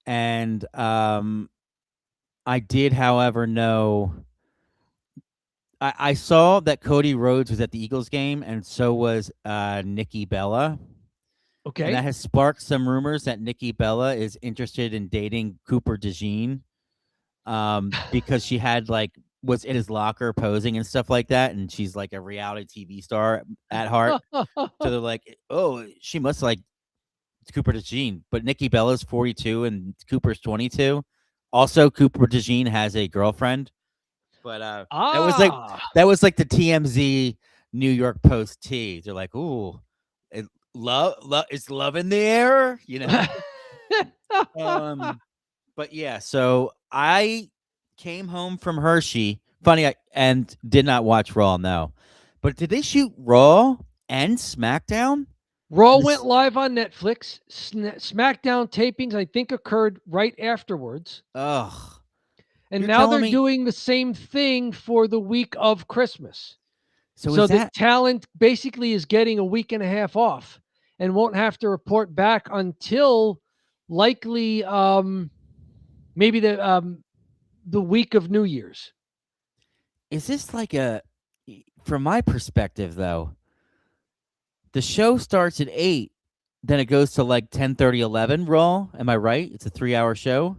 And I did, however, know. I saw that Cody Rhodes was at the Eagles game, and so was Nikki Bella. Okay. And that has sparked some rumors that Nikki Bella is interested in dating Cooper DeJean because she was in his locker posing and stuff like that, and she's like a reality TV star at heart. So they're like, oh, she must like Cooper DeJean. But Nikki Bella's 42 and Cooper's 22. Also, Cooper DeJean has a girlfriend. But that was like the TMZ New York Post tea. They're like, ooh, love is love in the air, you know. But yeah, so I came home from Hershey. Funny, and did not watch Raw. No, but did they shoot Raw and SmackDown? Raw went live on Netflix. SmackDown tapings, I think, occurred right afterwards. Ugh. And now they're doing the same thing for the week of Christmas. So the talent basically is getting a week and a half off and won't have to report back until likely maybe the week of New Year's. Is this like from my perspective though, the show starts at 8, then it goes to like 10:30, 11 Raw. Am I right? It's a 3-hour show.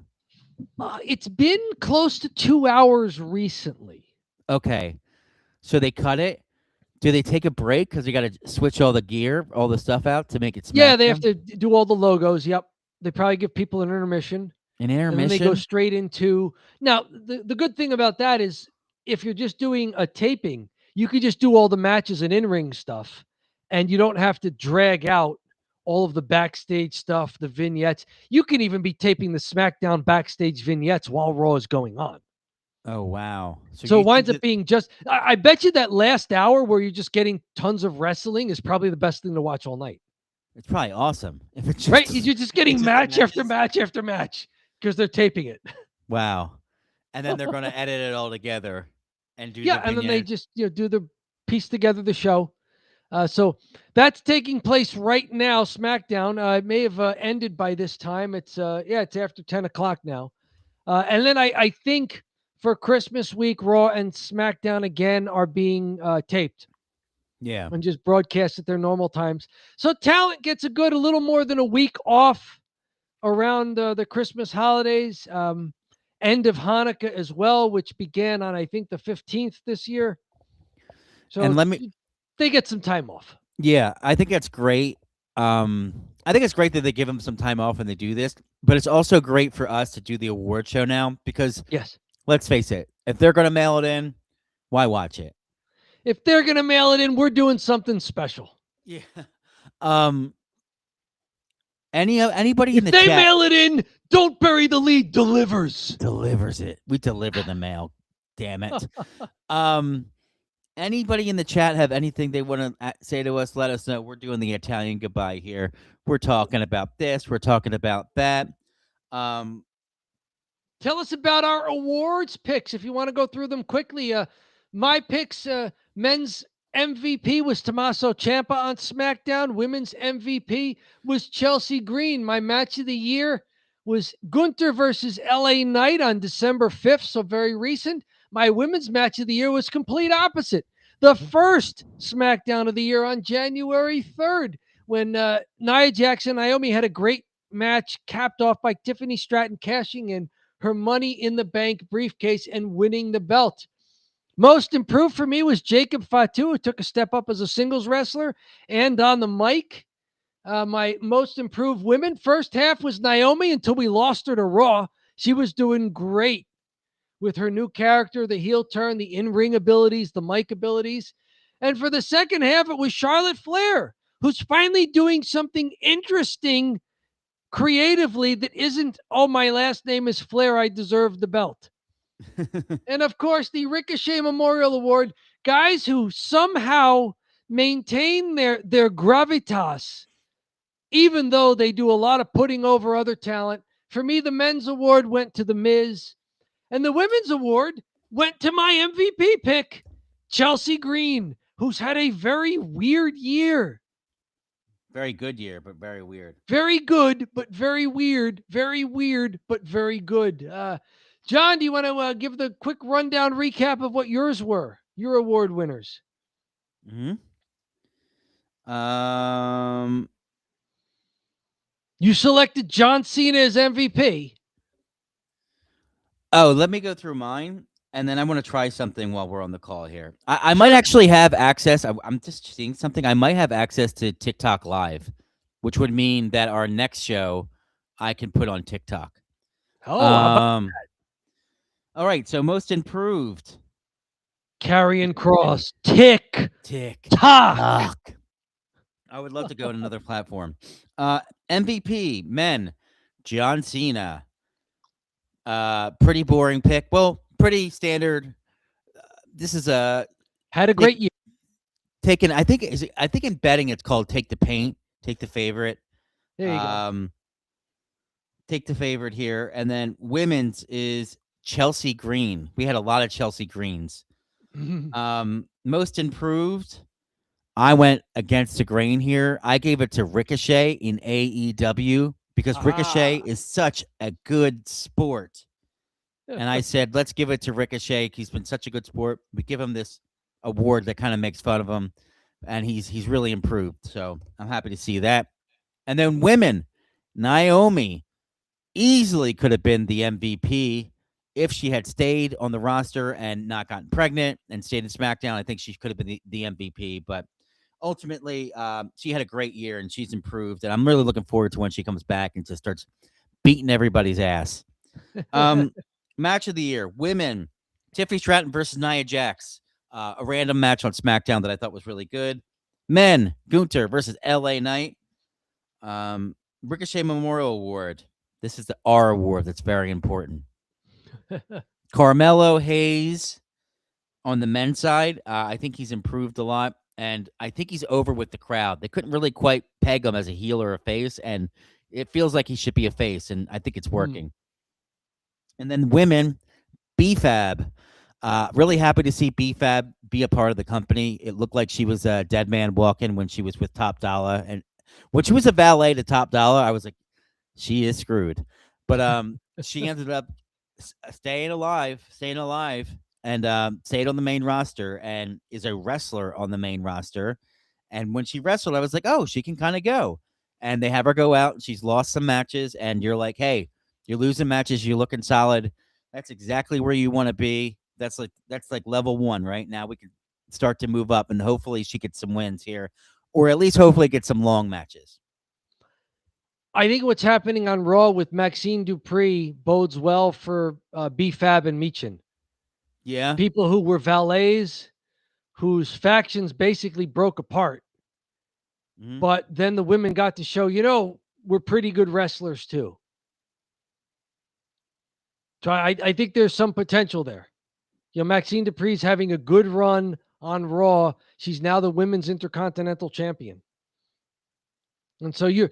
It's been close to 2 hours recently. Okay. So they cut it. Do they take a break because they got to switch all the gear, all the stuff out to make it SmackDown? Yeah, they have to do all the logos. Yep. They probably give people an intermission. An intermission? And then they go straight into... Now, the good thing about that is if you're just doing a taping, you could just do all the matches and in-ring stuff, and you don't have to drag out all of the backstage stuff, the vignettes. You can even be taping the SmackDown backstage vignettes while Raw is going on. Oh, wow. So it winds up being just... I bet you that last hour where you're just getting tons of wrestling is probably the best thing to watch all night. It's probably awesome. If it's just, right? You're just getting match after match after match because they're taping it. Wow. And then they're going to edit it all together and do and then they just do the piece together the show. So that's taking place right now. SmackDown. It may have ended by this time. It's after 10 o'clock now. And then I think for Christmas week, Raw and SmackDown again are being taped. Yeah. And just broadcast at their normal times. So talent gets a little more than a week off around the Christmas holidays. End of Hanukkah as well, which began on, I think, the 15th this year. So and they get some time off. Yeah, I think that's great. I think it's great that they give them some time off and they do this, but it's also great for us to do the award show now because Yes. let's face it, if they're going to mail it in, why watch it? If they're going to mail it in, we're doing something special. Yeah. Anybody in If the they chat mail it in, Don't Bury the Lead delivers. delivers it. We deliver the mail. Damn it. Anybody in the chat have anything they want to say to us? Let us know. We're doing the Italian goodbye here. We're talking about this. We're talking about that. Tell us about our awards picks if you want to go through them quickly. My picks, men's MVP was Tommaso Ciampa on SmackDown. Women's MVP was Chelsea Green. My match of the year was Gunther versus LA Knight on December 5th, so very recent. My women's match of the year was complete opposite. The first SmackDown of the year on January 3rd when Nia Jax and Naomi had a great match capped off by Tiffany Stratton cashing in her Money in the Bank briefcase and winning the belt. Most improved for me was Jacob Fatu, who took a step up as a singles wrestler and on the mic. My most improved women, first half was Naomi until we lost her to Raw. She was doing great with her new character, the heel turn, the in-ring abilities, the mic abilities. And for the second half, it was Charlotte Flair, who's finally doing something interesting creatively that isn't, oh, my last name is Flair, I deserve the belt. And of course, the Ricochet Memorial Award, guys who somehow maintain their gravitas, even though they do a lot of putting over other talent. For me, the men's award went to The Miz, and the women's award went to my MVP pick, Chelsea Green, who's had a very weird year. Very good year, but very weird. Very good, but very weird. Very weird, but very good. John, do you want to give the quick rundown recap of what yours were? Your award winners. Mm-hmm. You selected John Cena as MVP. Oh, let me go through mine, and then I want to try something while we're on the call here. I might actually have access. I'm just seeing something. I might have access to TikTok Live, which would mean that our next show I can put on TikTok. Oh, how about all right. So most improved. Karrion Kross. Tick. Tock. I would love to go to another platform. MVP men, John Cena. Pretty boring pick. Well, pretty standard. This is had a great year. Taken. I think in betting it's called take the paint, take the favorite. There you go. Take the favorite here, and then women's is Chelsea Green. We had a lot of Chelsea Greens. Most improved. I went against the grain here. I gave it to Ricochet in AEW because Ricochet is such a good sport. And I said, let's give it to Ricochet. He's been such a good sport. We give him this award that kind of makes fun of him. And he's really improved. So I'm happy to see that. And then women, Naomi easily could have been the MVP if she had stayed on the roster and not gotten pregnant and stayed in SmackDown. I think she could have been the MVP. But ultimately, she had a great year and she's improved. And I'm really looking forward to when she comes back and just starts beating everybody's ass. Match of the year, women, Tiffany Stratton versus Nia Jax. A random match on SmackDown that I thought was really good. Men, Gunther versus LA Knight. Ricochet Memorial Award. This is the R award that's very important. Carmelo Hayes on the men's side. I think he's improved a lot. And I think he's over with the crowd. They couldn't really quite peg him as a heel or a face. And it feels like he should be a face. And I think it's working. And then women, B-Fab. Really happy to see B-Fab be a part of the company. It looked like she was a dead man walking when she was with Top Dollar. And when she was a valet to Top Dollar, I was like, she is screwed. But she ended up staying alive, and stayed on the main roster and is a wrestler on the main roster. And when she wrestled, I was like, oh, she can kind of go. And they have her go out, and she's lost some matches. And you're like, hey, you're losing matches. You're looking solid. That's exactly where you want to be. That's like level one, right? Now we can start to move up, and hopefully she gets some wins here, or at least hopefully get some long matches. I think what's happening on Raw with Maxine Dupree bodes well for B-Fab and Michin. Yeah. People who were valets, whose factions basically broke apart. Mhm. But then the women got to show, we're pretty good wrestlers too. So I think there's some potential there. Maxine Dupree's having a good run on Raw. She's now the Women's Intercontinental Champion. And so your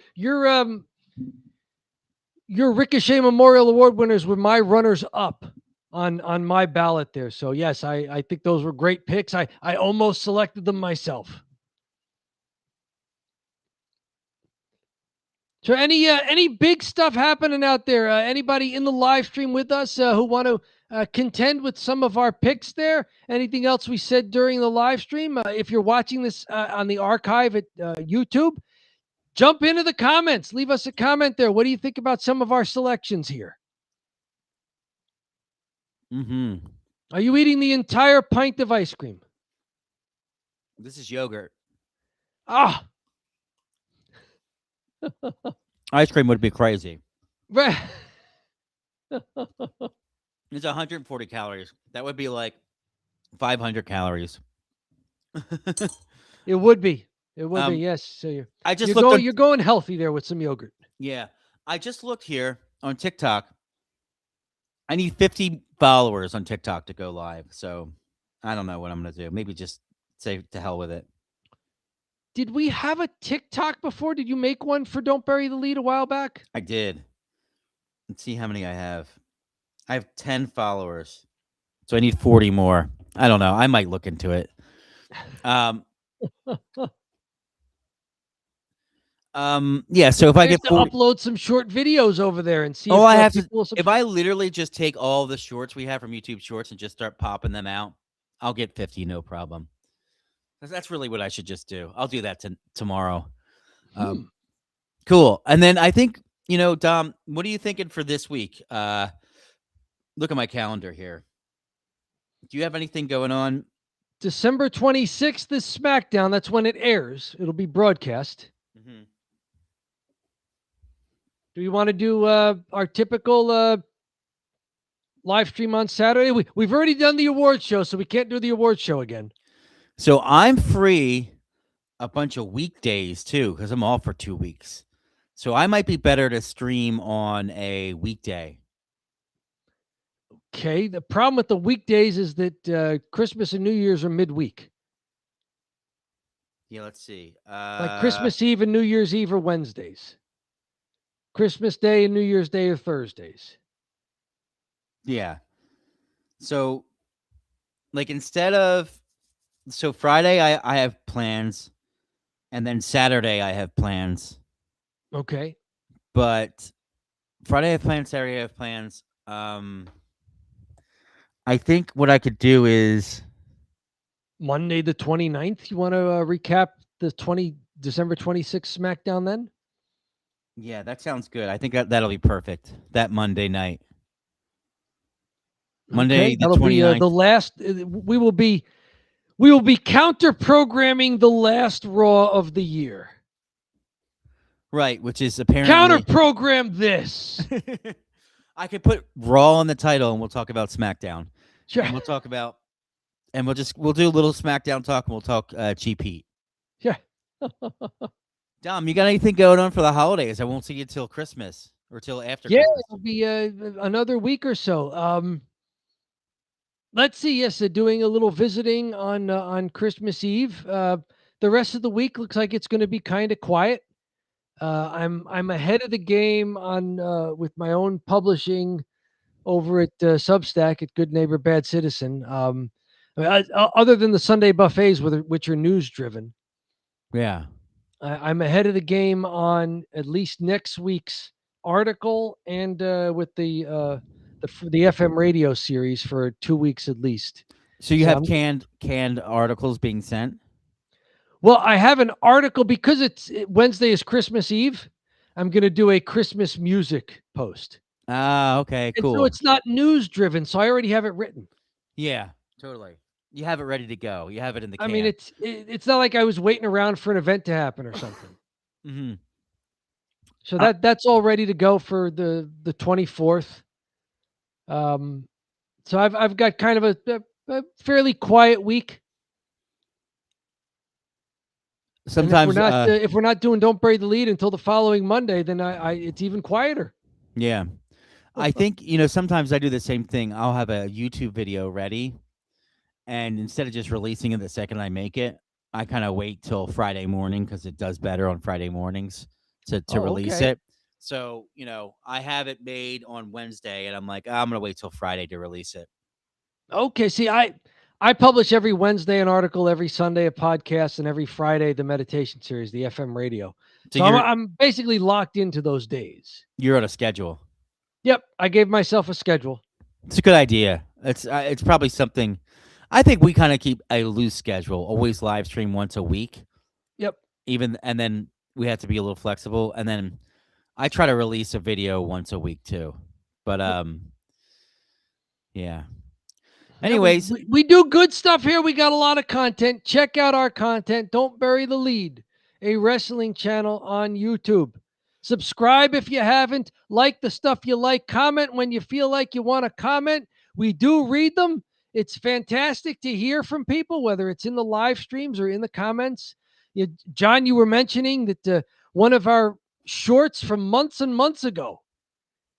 Ricochet Memorial Award winners were my runners up on my ballot there. So yes, I think those were great picks. I almost selected them myself. So any big stuff happening out there? Anybody in the live stream with us who want to contend with some of our picks there? Anything else we said during the live stream? If you're watching this on the archive at YouTube, jump into the comments. Leave us a comment there. What do you think about some of our selections here? Mm-hmm. Are you eating the entire pint of ice cream? This is yogurt. Ah. Ice cream would be crazy. Right. It's 140 calories. That would be like 500 calories. It would be. It would be, yes. So you're going healthy there with some yogurt. Yeah. I just looked here on TikTok. I need 50 followers on TikTok to go live. So I don't know what I'm going to do. Maybe just say to hell with it. Did we have a TikTok before? Did you make one for Don't Bury the Lead a while back? I did. Let's see how many I have. I have 10 followers. So I need 40 more. I don't know. I might look into it. Yeah, so if I get 40... upload some short videos over there and see if I literally just take all the shorts we have from YouTube Shorts and just start popping them out, I'll get 50, no problem. That's really what I should just do. I'll do that tomorrow. Cool. And then I think, Dom, what are you thinking for this week? Look at my calendar here. Do you have anything going on? December 26th is SmackDown. That's when it airs. It'll be broadcast. Mm-hmm. Do you want to do our typical live stream on Saturday? We've already done the awards show, so we can't do the awards show again. So I'm free a bunch of weekdays too, because I'm off for 2 weeks. So I might be better to stream on a weekday. Okay. The problem with the weekdays is that Christmas and New Year's are midweek. Yeah, let's see. Like Christmas Eve and New Year's Eve are Wednesdays. Christmas Day and New Year's Day are Thursdays. Yeah. So, like, so Friday I have plans, and then Saturday I have plans. Okay. But Friday I have plans, Saturday I have plans. I think what I could do is Monday the 29th. You want to recap the December 26th SmackDown then? Yeah, that sounds good. I think that'll be perfect. That Monday night. Monday the 29th. Be the last. We will be counter programming the last Raw of the year. Right, which is apparently counter program this. I could put Raw on the title, and we'll talk about SmackDown. Sure. And we'll talk about, and we'll do a little SmackDown talk, and we'll talk Cheap Heat. Yeah. Dom, you got anything going on for the holidays? I won't see you till Christmas or till after. Yeah, Christmas. it'll be another week or so. Let's see. Yes, doing a little visiting on Christmas Eve. The rest of the week looks like it's going to be kind of quiet. I'm ahead of the game on with my own publishing over at Substack at Good Neighbor Bad Citizen. Other than the Sunday buffets, which are news driven. Yeah. I'm ahead of the game on at least next week's article and with the FM radio series for 2 weeks at least. So you have canned articles being sent? Well, I have an article because Wednesday is Christmas Eve. I'm going to do a Christmas music post. Ah, okay, cool. And so it's not news driven, so I already have it written. Yeah, totally. You have it ready to go. You have it in the I can. mean, it's not like I was waiting around for an event to happen or something. Mm-hmm. So that's all ready to go for the 24th. So I've got kind of a fairly quiet week. And Sometimes, if we're not doing Don't Bury the Lead until the following Monday, then I it's even quieter. yeah. I think, sometimes I do the same thing. I'll have a YouTube video ready, and instead of just releasing it the second I make it, I kind of wait till Friday morning because it does better on Friday mornings to Oh, release okay. it. So, I have it made on Wednesday, and I'm like, I'm going to wait till Friday to release it. Okay. See, I publish every Wednesday an article, every Sunday a podcast, and every Friday the meditation series, the FM radio. So So I'm basically locked into those days. you're on a schedule. Yep, I gave myself a schedule. It's a good idea. It's probably something. I think we kind of keep a loose schedule. Always live stream once a week. Yep. And then we have to be a little flexible. And then I try to release a video once a week too. But yeah. Anyways, Yeah, we do good stuff here. We got a lot of content. Check out our content. Don't Bury the Lead, a wrestling channel on YouTube. Subscribe if you haven't. Like the stuff you like. Comment when you feel like you want to comment. We do read them. It's fantastic to hear from people, whether it's in the live streams or in the comments. John, you were mentioning that one of our shorts from months and months ago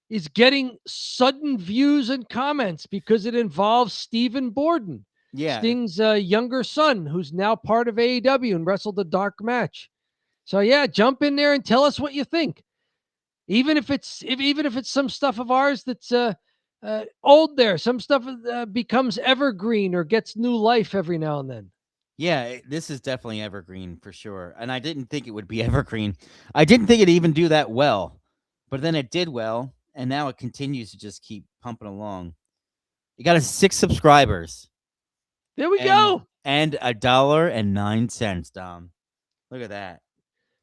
is getting sudden views and comments because it involves Stephen Borden, yeah. Sting's younger son, who's now part of AEW and wrestled a dark match. So yeah, jump in there and tell us what you think. Even if it's some stuff of ours that's old, there, some stuff becomes evergreen or gets new life every now and then. Yeah, this is definitely evergreen for sure. And I didn't think it would be evergreen. I didn't think it'd even do that well. But then it did well, and now it continues to just keep pumping along. You got 6 subscribers. There we go. And $1.09, Dom. Look at that.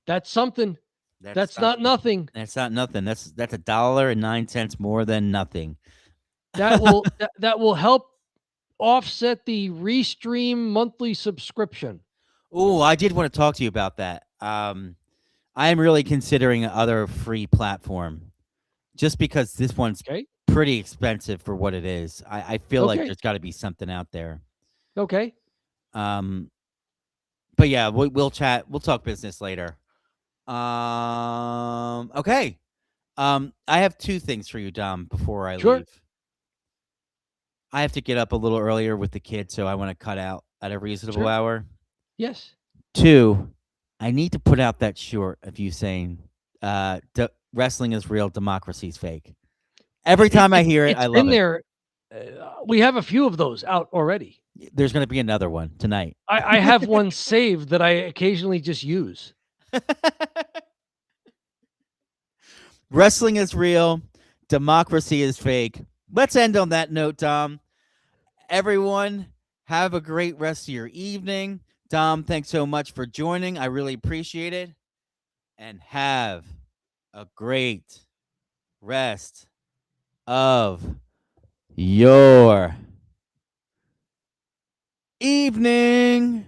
That's something. That's not nothing. That's not nothing. That's $1.09 more than nothing. That will help offset the Restream monthly subscription. Oh, I did want to talk to you about that. I am really considering another free platform, just because this one's pretty expensive for what it is. I feel like there's got to be something out there. Okay. But yeah, we'll chat. We'll talk business later. Okay. I have 2 things for you, Dom, before I leave. I have to get up a little earlier with the kids, so I want to cut out at a reasonable hour. Yes. 2, I need to put out that short of you saying, wrestling is real, democracy's fake. Every time I hear it, I love it. It's been there. We have a few of those out already. There's going to be another one tonight. I have one saved that I occasionally just use. Wrestling is real, democracy is fake. Let's end on that note, Dom. Everyone, have a great rest of your evening. Dom, thanks so much for joining. I really appreciate it. And have a great rest of your evening.